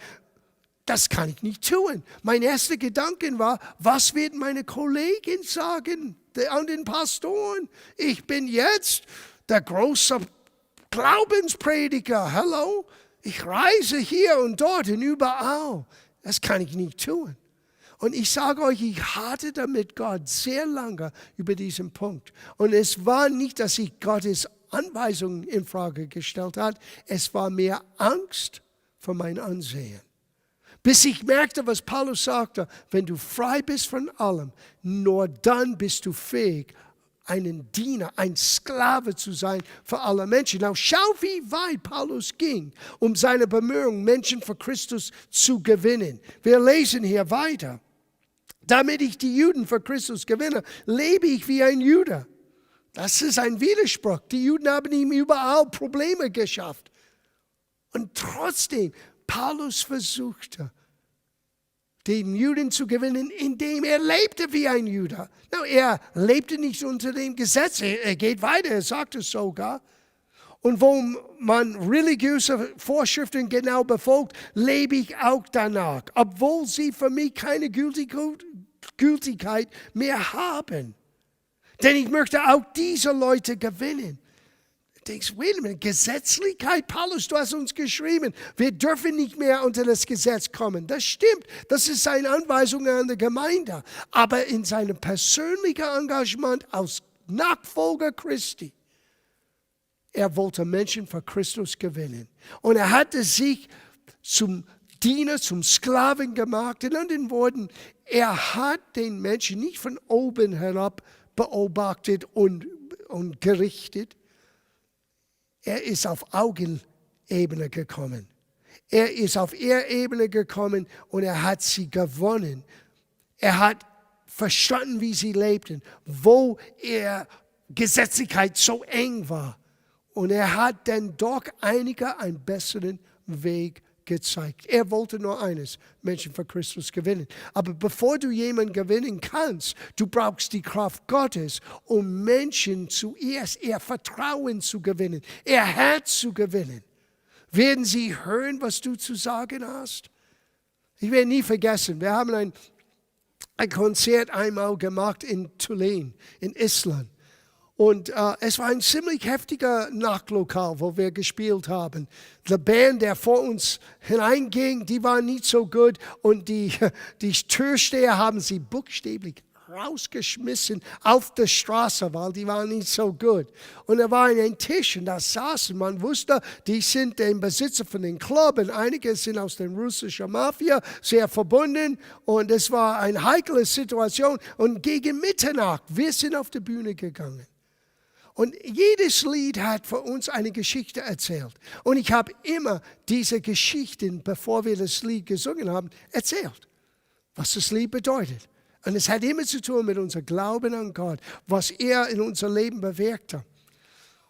das kann ich nicht tun. Mein erster Gedanke war, was wird meine Kollegin sagen? An den Pastoren. Ich bin jetzt der große Glaubensprediger. Hallo? Ich reise hier und dort und überall. Das kann ich nicht tun. Und ich sage euch, ich haderte mit Gott sehr lange über diesen Punkt. Und es war nicht, dass ich Gottes Anweisungen in Frage gestellt habe. Es war mehr Angst vor mein Ansehen. Bis ich merkte, was Paulus sagte, wenn du frei bist von allem, nur dann bist du fähig, ein Diener, ein Sklave zu sein für alle Menschen. Now schau, wie weit Paulus ging, um seine Bemühungen, Menschen für Christus zu gewinnen. Wir lesen hier weiter. Damit ich die Juden für Christus gewinne, lebe ich wie ein Jude. Das ist ein Widerspruch. Die Juden haben ihm überall Probleme geschafft. Und trotzdem, Paulus versuchte, den Juden zu gewinnen, indem er lebte wie ein Jude. No, er lebte nicht unter dem Gesetz. Er geht weiter, er sagt es sogar. Und wo man religiöse Vorschriften genau befolgt, lebe ich auch danach, obwohl sie für mich keine Gültigkeit mehr haben. Denn ich möchte auch diese Leute gewinnen. Du denkst, wait a minute, Gesetzlichkeit? Paulus, du hast uns geschrieben, wir dürfen nicht mehr unter das Gesetz kommen. Das stimmt, das ist seine Anweisung an die Gemeinde. Aber in seinem persönlichen Engagement als Nachfolger Christi, er wollte Menschen für Christus gewinnen. Und er hatte sich zum Diener, zum Sklaven gemacht. In anderen Worten, er hat den Menschen nicht von oben herab beobachtet und gerichtet. Er ist auf Augenebene gekommen. Er ist auf Ebene gekommen und er hat sie gewonnen. Er hat verstanden, wie sie lebten, wo Gesetzlichkeit so eng war. Und er hat dann doch einige einen besseren Weg gezeigt. Er wollte nur eines, Menschen für Christus gewinnen. Aber bevor du jemanden gewinnen kannst, du brauchst die Kraft Gottes, um Menschen zuerst ihr Vertrauen zu gewinnen, ihr Herz zu gewinnen. Werden sie hören, was du zu sagen hast? Ich werde nie vergessen, wir haben ein Konzert einmal gemacht in Tulane, in Island. Und es war ein ziemlich heftiger Nachtlokal, wo wir gespielt haben. Die Band, der vor uns hineinging, die war nicht so gut. Und die Türsteher haben sie buchstäblich rausgeschmissen auf der Straße, weil die waren nicht so gut. Und da war ein Tisch und da saßen, man wusste, die sind der Besitzer von den Club und einige sind aus der russischen Mafia sehr verbunden. Und es war eine heikle Situation. Und gegen Mitternacht, wir sind auf die Bühne gegangen. Und jedes Lied hat für uns eine Geschichte erzählt. Und ich habe immer diese Geschichten, bevor wir das Lied gesungen haben, erzählt, was das Lied bedeutet. Und es hat immer zu tun mit unserem Glauben an Gott, was er in unser Leben bewirkte.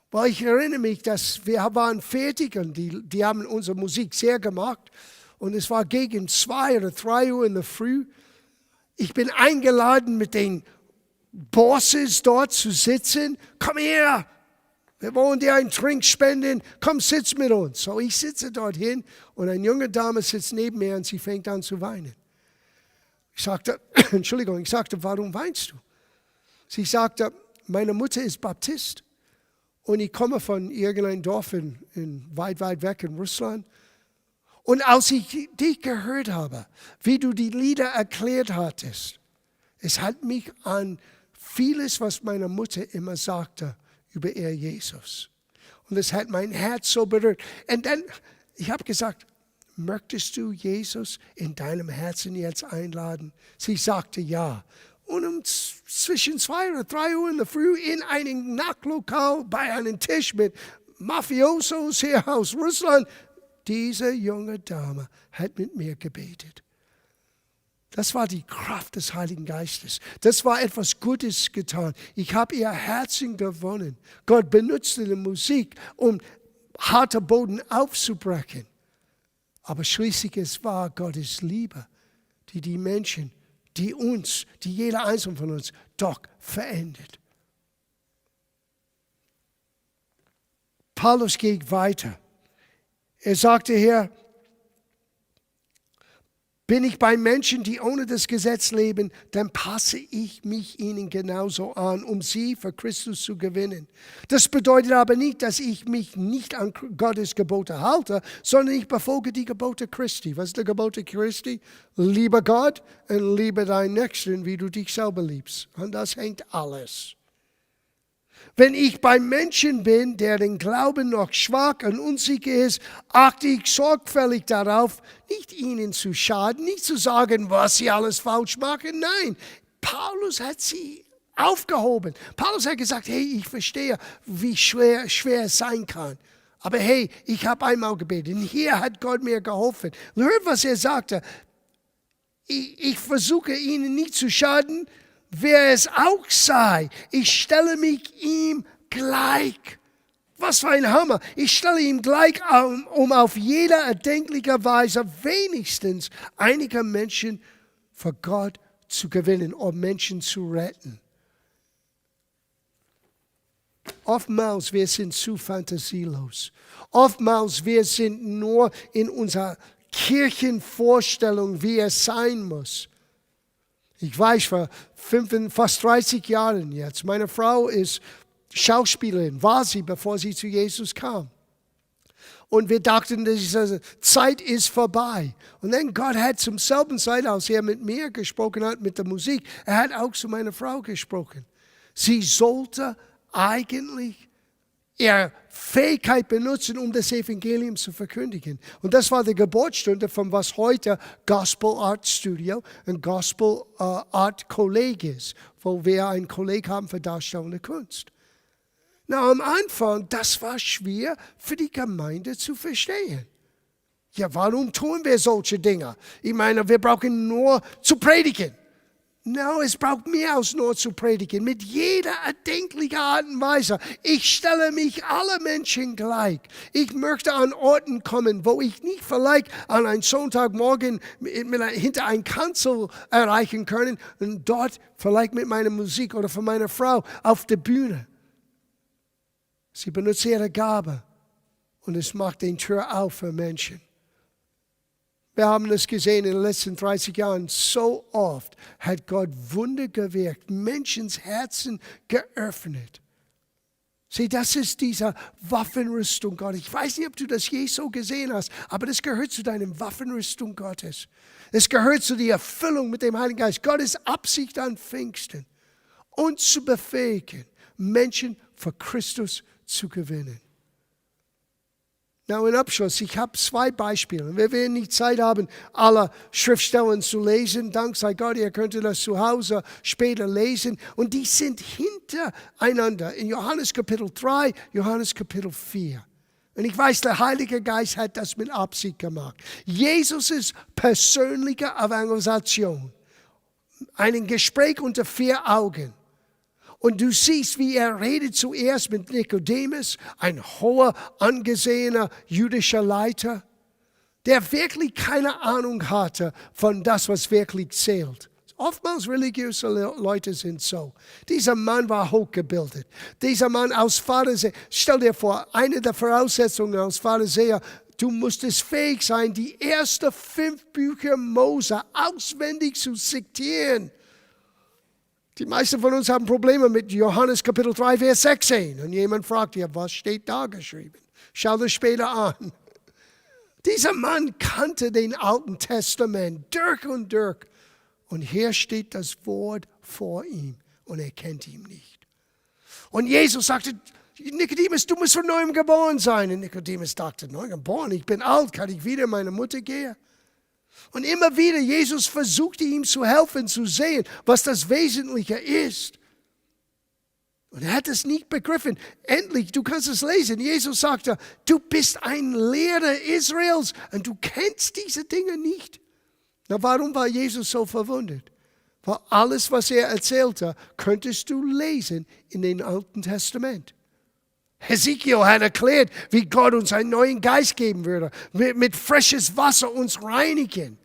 Weil ich erinnere mich, dass wir waren fertig und die haben unsere Musik sehr gemacht. Und es war gegen 2 oder 3 Uhr in der Früh. Ich bin eingeladen mit den Bosses dort zu sitzen. Komm her, wir wollen dir einen Trink spenden. Komm, sitz mit uns. So, ich sitze dorthin und eine junge Dame sitzt neben mir und sie fängt an zu weinen. Ich sagte, warum weinst du? Sie sagte, meine Mutter ist Baptist und ich komme von irgendeinem Dorf weit weg in Russland. Und als ich dich gehört habe, wie du die Lieder erklärt hattest, es hat mich an vieles, was meine Mutter immer sagte über ihr Jesus. Und es hat mein Herz so berührt. Und dann, ich habe gesagt, möchtest du Jesus in deinem Herzen jetzt einladen? Sie sagte ja. Und zwischen 2 oder 3 Uhr in der Früh in einem Nachtlokal bei einem Tisch mit Mafiosos hier aus Russland, diese junge Dame hat mit mir gebetet. Das war die Kraft des Heiligen Geistes. Das war etwas Gutes getan. Ich habe ihr Herzen gewonnen. Gott benutzte die Musik, um harter Boden aufzubrechen. Aber schließlich es war Gottes Liebe, die Menschen, die jeder Einzelne von uns doch verändert. Paulus geht weiter. Er sagte hier, Bin ich bei Menschen, die ohne das Gesetz leben, dann passe ich mich ihnen genauso an, um sie für Christus zu gewinnen. Das bedeutet aber nicht, dass ich mich nicht an Gottes Gebote halte, sondern ich befolge die Gebote Christi. Was ist die Gebote Christi? Liebe Gott und liebe deinen Nächsten, wie du dich selber liebst. Und das hängt alles. Wenn ich bei Menschen bin, deren Glauben noch schwach und unsicher ist, achte ich sorgfältig darauf, nicht ihnen zu schaden, nicht zu sagen, was sie alles falsch machen. Nein, Paulus hat sie aufgehoben. Paulus hat gesagt, hey, ich verstehe, wie schwer es sein kann. Aber hey, ich habe einmal gebetet und hier hat Gott mir geholfen. Hört, was er sagte. Ich versuche ihnen nicht zu schaden, wer es auch sei, ich stelle mich ihm gleich. Was für ein Hammer. Ich stelle ihm gleich, um auf jede erdenkliche Weise wenigstens einige Menschen für Gott zu gewinnen, um Menschen zu retten. Oftmals wir sind zu fantasielos. Oftmals wir sind nur in unserer Kirchenvorstellung, wie es sein muss. Ich weiß, vor fast 30 Jahren jetzt, meine Frau ist Schauspielerin, war sie, bevor sie zu Jesus kam. Und wir dachten, diese Zeit ist vorbei. Und dann Gott hat zum selben Zeit, als er mit mir gesprochen hat, mit der Musik, er hat auch zu meiner Frau gesprochen. Sie sollte eigentlich ihre Fähigkeit benutzen, um das Evangelium zu verkündigen. Und das war die Geburtsstunde von was heute Gospel Art Studio und Gospel Art Kolleg ist, wo wir einen Kolleg haben für darstellende Kunst. Na, am Anfang, das war schwer für die Gemeinde zu verstehen. Ja, warum tun wir solche Dinge? Ich meine, wir brauchen nur zu predigen. No, es braucht mehr als nur zu predigen. Mit jeder erdenklichen Art und Weise. Ich stelle mich alle Menschen gleich. Ich möchte an Orten kommen, wo ich nicht vielleicht an einem Sonntagmorgen hinter ein Kanzel erreichen kann und dort vielleicht mit meiner Musik oder von meiner Frau auf der Bühne. Sie benutzt ihre Gabe und es macht die Tür auf für Menschen. Wir haben das gesehen in den letzten 30 Jahren. So oft hat Gott Wunder gewirkt, Menschens Herzen geöffnet. Sieh, das ist diese Waffenrüstung Gottes. Ich weiß nicht, ob du das je so gesehen hast, aber das gehört zu deiner Waffenrüstung Gottes. Es gehört zu der Erfüllung mit dem Heiligen Geist. Gottes Absicht an Pfingsten, uns zu befähigen, Menschen für Christus zu gewinnen. Na, in Abschluss, ich habe 2 Beispiele. Wir werden nicht Zeit haben, alle Schriftstellen zu lesen. Dank sei Gott, ihr könnt das zu Hause später lesen. Und die sind hintereinander in Johannes Kapitel 3, Johannes Kapitel 4. Und ich weiß, der Heilige Geist hat das mit Absicht gemacht. Jesus' persönliche Evangelisation. Ein Gespräch unter 4 Augen. Und du siehst, wie er redet zuerst mit Nikodemus, ein hoher, angesehener jüdischer Leiter, der wirklich keine Ahnung hatte von das, was wirklich zählt. Oftmals religiöse Leute sind so. Dieser Mann war hochgebildet. Dieser Mann als Pharisäer, stell dir vor, eine der Voraussetzungen als Pharisäer, du musstest fähig sein, die ersten 5 Bücher Mose auswendig zu zitieren. Die meisten von uns haben Probleme mit Johannes Kapitel 3, Vers 16. Und jemand fragt ja, was steht da geschrieben? Schau das später an. Dieser Mann kannte den Alten Testament durch und durch. Und hier steht das Wort vor ihm und er kennt ihn nicht. Und Jesus sagte, Nikodemus, du musst von neuem geboren sein. Und Nikodemus dachte, neu geboren, ich bin alt, kann ich wieder in meine Mutter gehen? Und immer wieder, Jesus versuchte ihm zu helfen, zu sehen, was das Wesentliche ist. Und er hat es nicht begriffen. Endlich, du kannst es lesen. Jesus sagte, du bist ein Lehrer Israels und du kennst diese Dinge nicht. Na, warum war Jesus so verwundert? Weil alles, was er erzählte, könntest du lesen in dem Alten Testament. Hesekiel hat erklärt, wie Gott uns einen neuen Geist geben würde, mit frisches Wasser uns reinigen.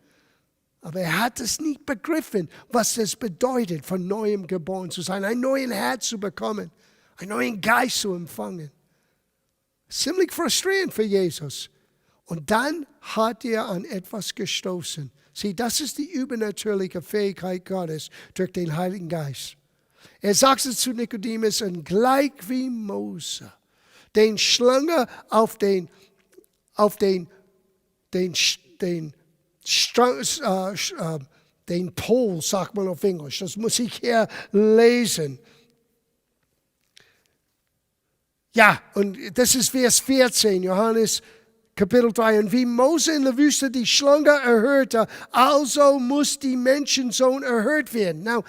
Aber er hat es nicht begriffen, was es bedeutet, von neuem geboren zu sein, ein neues Herz zu bekommen, einen neuen Geist zu empfangen. Ziemlich frustrierend für Jesus. Und dann hat er an etwas gestoßen. Sieh, das ist die übernatürliche Fähigkeit Gottes durch den Heiligen Geist. Er sagte zu Nikodemus, und gleich wie Mose den Schlange auf den Pol, sagt man auf Englisch. Das muss ich hier lesen. Ja, und das ist Vers 14, Johannes Kapitel 3. Und wie Mose in der Wüste die Schlange erhörte, also muss die Menschensohn erhört werden. Now,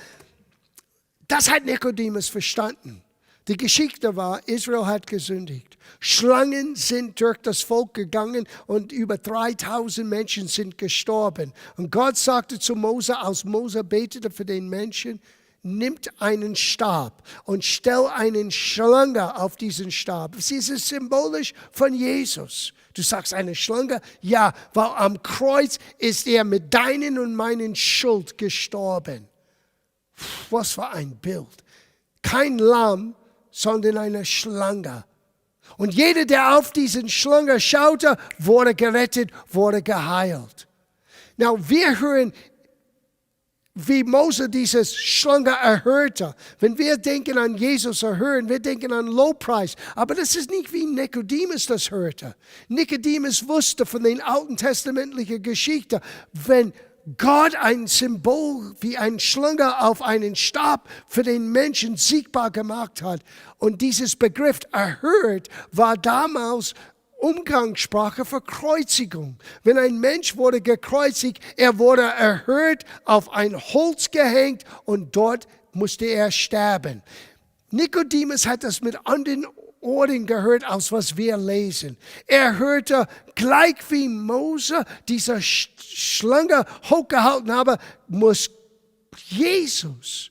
das hat Nikodemus verstanden. Die Geschichte war, Israel hat gesündigt. Schlangen sind durch das Volk gegangen und über 3000 Menschen sind gestorben. Und Gott sagte zu Mose, als Mose betete für den Menschen, nimmt einen Stab und stell einen Schlange auf diesen Stab. Sie ist symbolisch von Jesus. Du sagst eine Schlange? Ja, weil am Kreuz ist er mit deinen und meinen Schuld gestorben. Was für ein Bild. Kein Lamm, sondern eine Schlange. Und jeder, der auf diesen Schlange schaute, wurde gerettet, wurde geheilt. Now, wir hören, wie Mose dieses Schlange erhörte. Wenn wir denken an Jesus erhören, wir denken an Lobpreis. Aber das ist nicht wie Nikodemus das hörte. Nikodemus wusste von den alten testamentlichen Geschichten, wenn Gott ein Symbol wie eine Schlange auf einen Stab für den Menschen sichtbar gemacht hat. Und dieses Begriff erhört war damals Umgangssprache für Kreuzigung. Wenn ein Mensch wurde gekreuzigt, er wurde erhört, auf ein Holz gehängt und dort musste er sterben. Nikodemus hat das mit anderen Ohren gehört, als was wir lesen. Er hörte, gleich wie Mose diese Schlange hochgehalten habe, muss Jesus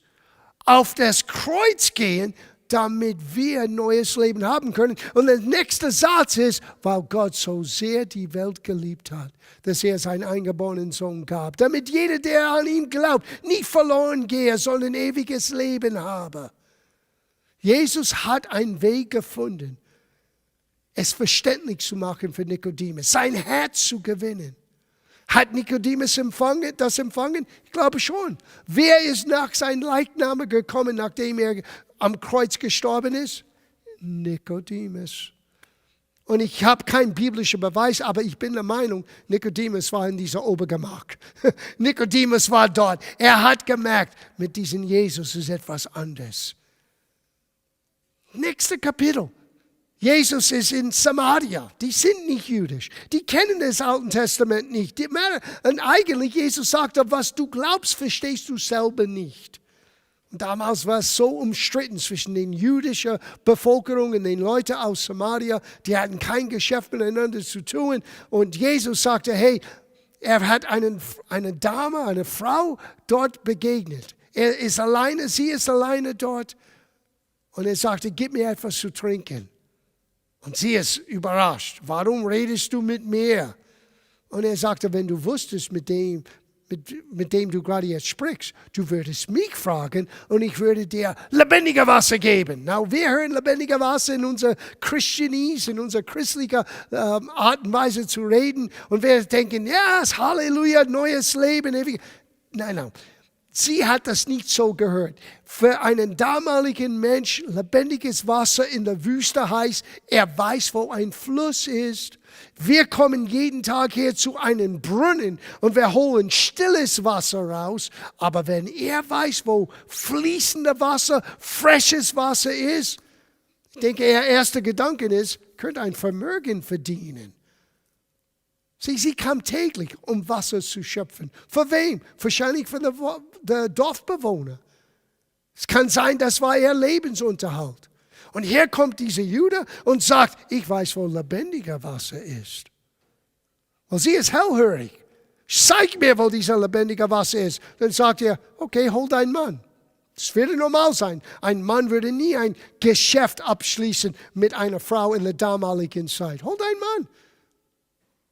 auf das Kreuz gehen, damit wir ein neues Leben haben können. Und der nächste Satz ist, weil Gott so sehr die Welt geliebt hat, dass er seinen eingeborenen Sohn gab, damit jeder, der an ihn glaubt, nicht verloren gehe, sondern ewiges Leben habe. Jesus hat einen Weg gefunden, es verständlich zu machen für Nikodemus, sein Herz zu gewinnen. Hat Nikodemus das empfangen? Ich glaube schon. Wer ist nach seinem Leichnam gekommen, nachdem er am Kreuz gestorben ist? Nikodemus. Und ich habe keinen biblischen Beweis, aber ich bin der Meinung, Nikodemus war in dieser Obergemach. Nikodemus war dort. Er hat gemerkt, mit diesem Jesus ist etwas anderes. Nächste Kapitel. Jesus ist in Samaria. Die sind nicht jüdisch. Die kennen das Alte Testament nicht. Und eigentlich, Jesus sagte, was du glaubst, verstehst du selber nicht. Und damals war es so umstritten zwischen den jüdischen Bevölkerung und den Leuten aus Samaria. Die hatten kein Geschäft miteinander zu tun. Und Jesus sagte, hey, er hat eine Dame, eine Frau dort begegnet. Er ist alleine, sie ist alleine dort. Und er sagte, gib mir etwas zu trinken. Und sie ist überrascht. Warum redest du mit mir? Und er sagte, wenn du wusstest, mit dem du gerade jetzt sprichst, du würdest mich fragen und ich würde dir lebendige Wasser geben. Now, wir hören lebendige Wasser in unserer Christianese, in unserer christlichen Art und Weise zu reden. Und wir denken, ja, yes, Halleluja, neues Leben. Ewig. Nein. Sie hat das nicht so gehört. Für einen damaligen Mensch, lebendiges Wasser in der Wüste heißt, er weiß, wo ein Fluss ist. Wir kommen jeden Tag hier zu einem Brunnen und wir holen stilles Wasser raus. Aber wenn er weiß, wo fließende Wasser, frisches Wasser ist, ich denke, ihr erster Gedanke ist, könnte ein Vermögen verdienen. Sie kam täglich, um Wasser zu schöpfen. Für wem? Wahrscheinlich für die Dorfbewohner. Es kann sein, das war ihr Lebensunterhalt. Und hier kommt dieser Jude und sagt, ich weiß, wo lebendiger Wasser ist. Weil sie ist hellhörig. Zeig mir, wo dieser lebendige Wasser ist. Dann sagt er, okay, hol deinen Mann. Das würde normal sein. Ein Mann würde nie ein Geschäft abschließen mit einer Frau in der damaligen Zeit. Hol deinen Mann.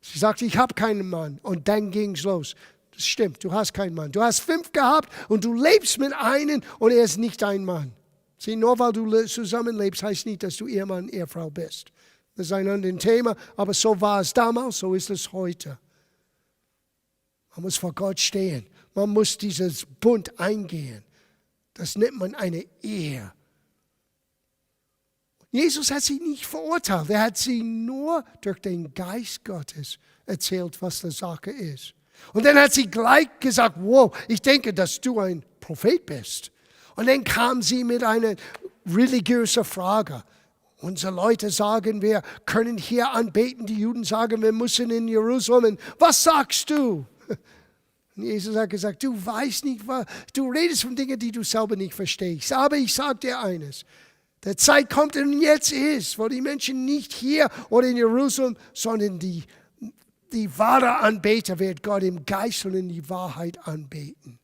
Sie sagt, ich habe keinen Mann. Und dann ging es los. Das stimmt, du hast keinen Mann. Du hast 5 gehabt und du lebst mit einem und er ist nicht dein Mann. Sieh, nur weil du zusammenlebst, heißt nicht, dass du Ehemann, Ehefrau bist. Das ist ein anderes Thema, aber so war es damals, so ist es heute. Man muss vor Gott stehen. Man muss dieses Bund eingehen. Das nennt man eine Ehe. Jesus hat sie nicht verurteilt. Er hat sie nur durch den Geist Gottes erzählt, was die Sache ist. Und dann hat sie gleich gesagt, wow, ich denke, dass du ein Prophet bist. Und dann kam sie mit einer religiösen Frage. Unsere Leute sagen, wir können hier anbeten. Die Juden sagen, wir müssen in Jerusalem. Was sagst du? Und Jesus hat gesagt, du weißt nicht, du redest von Dingen, die du selber nicht verstehst. Aber ich sage dir eines. Der Zeit kommt und jetzt ist, wo die Menschen nicht hier oder in Jerusalem, sondern die wahre Anbeter wird Gott im Geist und in die Wahrheit anbeten.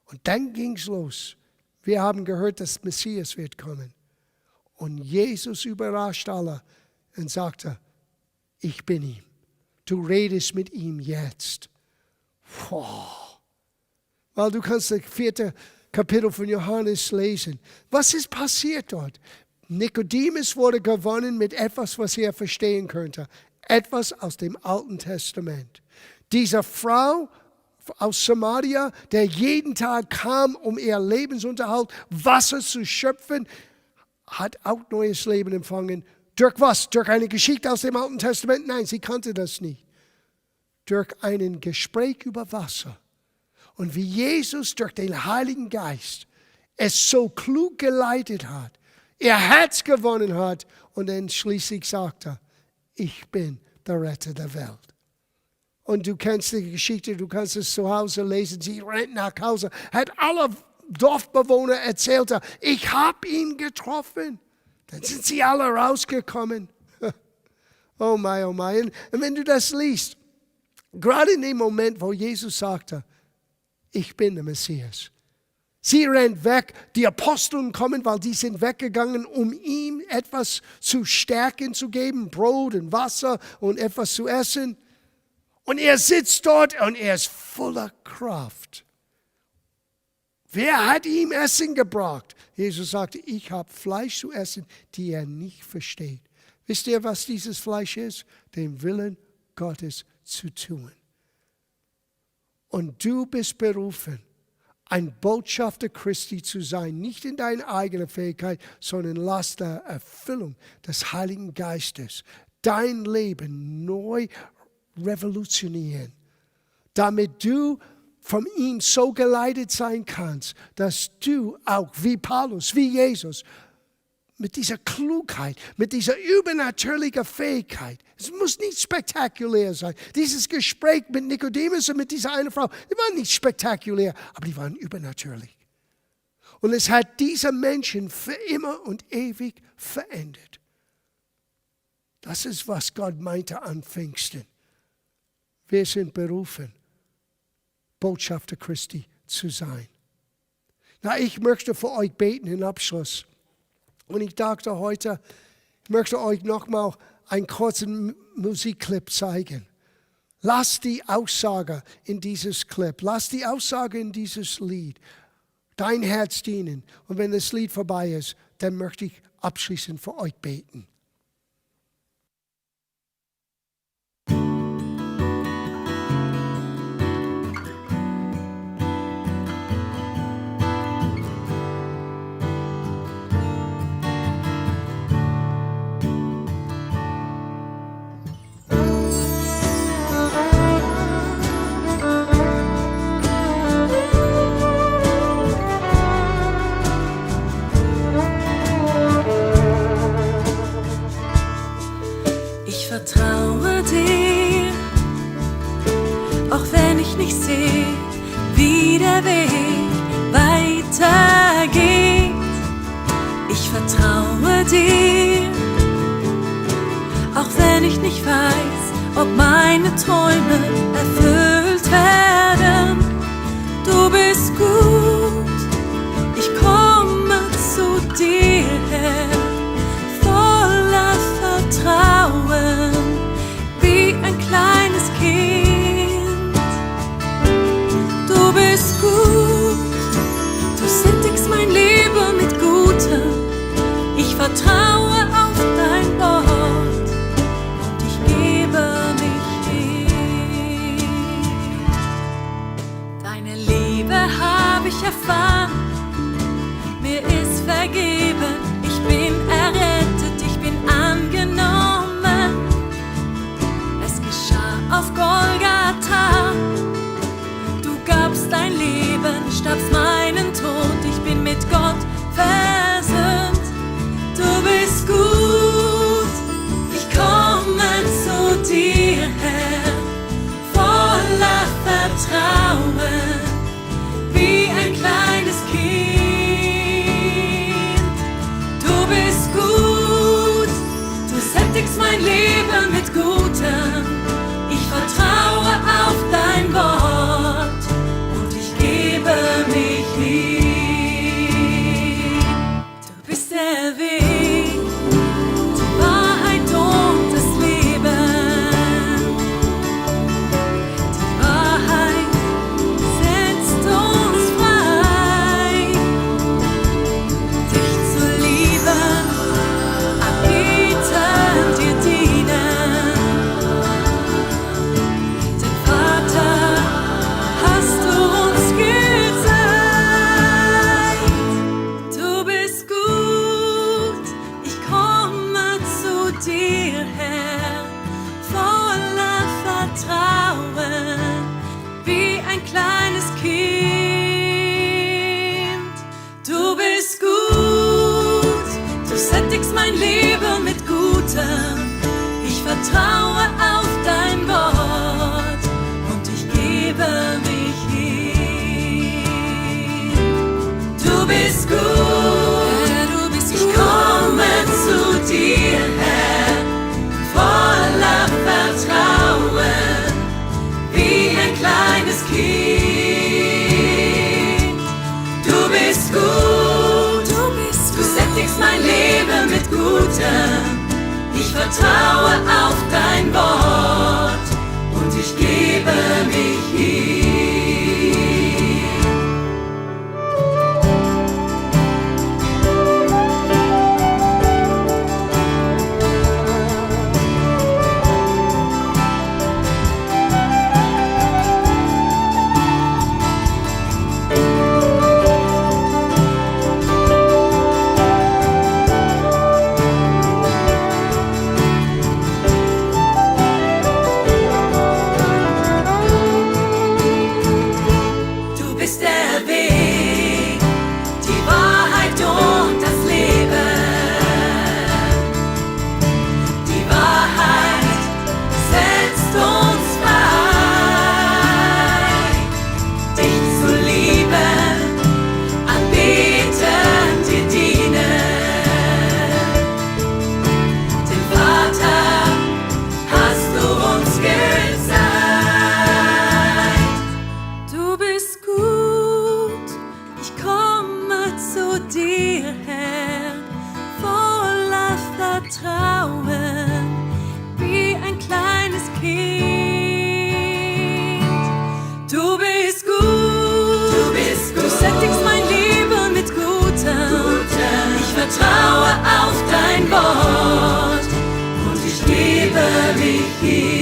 Und dann ging es los. Wir haben gehört, dass Messias wird kommen. Und Jesus überrascht alle und sagte, ich bin ihm. Du redest mit ihm jetzt. Wow. Weil du kannst das 4. Kapitel von Johannes lesen. Was ist passiert dort? Nikodemus wurde gewonnen mit etwas, was er verstehen könnte. Etwas aus dem Alten Testament. Diese Frau aus Samaria, der jeden Tag kam, um ihr Lebensunterhalt, Wasser zu schöpfen, hat auch neues Leben empfangen. Durch was? Durch eine Geschichte aus dem Alten Testament? Nein, sie kannte das nicht. Durch ein Gespräch über Wasser. Und wie Jesus durch den Heiligen Geist es so klug geleitet hat, ihr Herz gewonnen hat und dann schließlich sagte, ich bin der Retter der Welt. Und du kennst die Geschichte, du kannst es zu Hause lesen. Sie rennt nach Hause, hat alle Dorfbewohner erzählt, ich habe ihn getroffen. Dann sind sie alle rausgekommen. Oh mein, oh mein. Und wenn du das liest, gerade in dem Moment, wo Jesus sagte, ich bin der Messias. Sie rennt weg, die Aposteln kommen, weil die sind weggegangen, um ihm etwas zu stärken zu geben, Brot und Wasser und etwas zu essen. Und er sitzt dort und er ist voller Kraft. Wer hat ihm Essen gebracht? Jesus sagte, ich habe Fleisch zu essen, die er nicht versteht. Wisst ihr, was dieses Fleisch ist? Den Willen Gottes zu tun. Und du bist berufen, ein Botschafter Christi zu sein, nicht in deiner eigenen Fähigkeit, sondern lass der Erfüllung des Heiligen Geistes dein Leben neu revolutionieren, damit du von ihm so geleitet sein kannst, dass du auch wie Paulus, wie Jesus, mit dieser Klugheit, mit dieser übernatürlichen Fähigkeit. Es muss nicht spektakulär sein. Dieses Gespräch mit Nikodemus und mit dieser einen Frau, die waren nicht spektakulär, aber die waren übernatürlich. Und es hat diese Menschen für immer und ewig verändert. Das ist, was Gott meinte an Pfingsten. Wir sind berufen, Botschafter Christi zu sein. Na, ich möchte für euch beten im Abschluss. Und ich dachte heute, ich möchte euch nochmal einen kurzen Musikclip zeigen. Lasst die Aussage in dieses Clip, lasst die Aussage in dieses Lied dein Herz dienen. Und wenn das Lied vorbei ist, dann möchte ich abschließend für euch beten. Vertraue dir, auch wenn ich nicht sehe, wie der Weg weitergeht. Ich vertraue dir, auch wenn ich nicht weiß, ob meine Träume erfüllt werden. Du bist gut, ich komme zu dir her, voller Vertrauen, wie ein kleines Kind. Du bist gut, du sättigst mein Leben mit Gutem. Ich vertraue auf dein Wort und ich gebe mich hin. dir, Herr, voller Vertrauen, wie ein kleines Kind. Du bist gut, du sättigst mein Leben mit Gutem. Ich vertraue auf dein Wort und ich gebe mich hin. Du bist gut, Herr, du bist gut. Ich komme zu dir, Herr, voller Vertrauen, wie ein kleines Kind. Du bist gut, du sättigst mein Leben mit Gutem. Ich vertraue auf dein Wort und ich gebe mich hin. Vertraue auf dein Wort und ich gebe mich hin.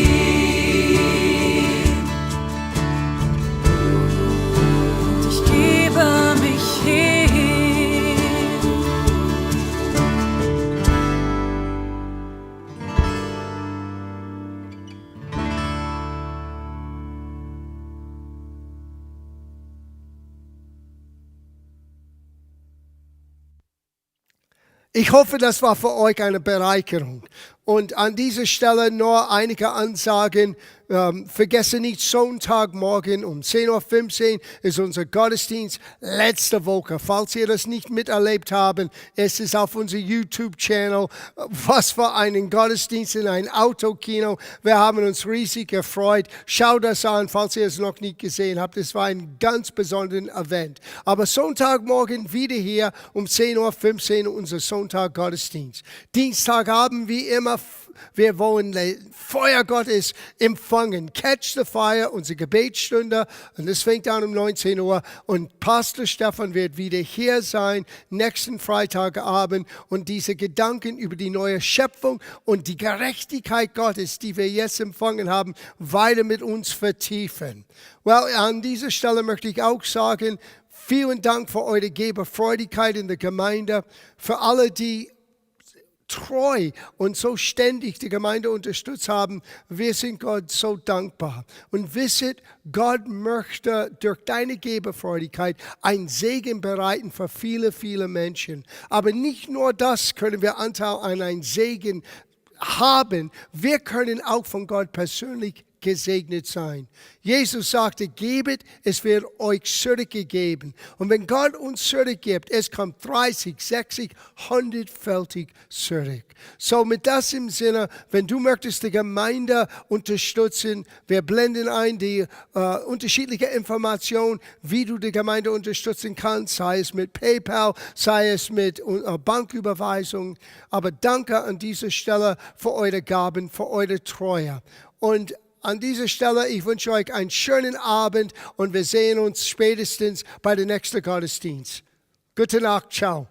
Und ich gebe mich hin. Ich hoffe, das war für euch eine Bereicherung. Und an dieser Stelle nur einige Ansagen. Vergesse nicht, Sonntagmorgen um 10:15 Uhr ist unser Gottesdienst letzte Woche. Falls ihr das nicht miterlebt habt, es ist auf unserem YouTube-Channel. Was für einen Gottesdienst in einem Autokino. Wir haben uns riesig gefreut. Schaut das an, falls ihr es noch nicht gesehen habt. Es war ein ganz besonderes Event. Aber Sonntagmorgen wieder hier um 10:15 Uhr unser Sonntag-Gottesdienst. Dienstagabend wie immer. Wir wollen Feuer Gottes empfangen. Catch the Fire, unsere Gebetsstunde. Und das fängt an um 19 Uhr. Und Pastor Stefan wird wieder hier sein, nächsten Freitagabend. Und diese Gedanken über die neue Schöpfung und die Gerechtigkeit Gottes, die wir jetzt empfangen haben, weiter mit uns vertiefen. Well, an dieser Stelle möchte ich auch sagen, vielen Dank für eure Geberfreudigkeit in der Gemeinde. Für alle, die treu und so ständig die Gemeinde unterstützt haben. Wir sind Gott so dankbar. Und wisset, Gott möchte durch deine Geberfreudigkeit ein Segen bereiten für viele, viele Menschen. Aber nicht nur das können wir Anteil an einem Segen haben. Wir können auch von Gott persönlich gesegnet sein. Jesus sagte, gebet, es wird euch zurückgegeben. Und wenn Gott uns zurückgibt, es kommt 30, 60, 100-fältig zurück. So mit das im Sinne, wenn du möchtest die Gemeinde unterstützen, wir blenden ein die unterschiedliche Informationen, wie du die Gemeinde unterstützen kannst, sei es mit PayPal, sei es mit Banküberweisung. Aber danke an dieser Stelle für eure Gaben, für eure Treue. Und an dieser Stelle, ich wünsche euch einen schönen Abend und wir sehen uns spätestens bei der nächsten Gottesdienst. Gute Nacht, ciao.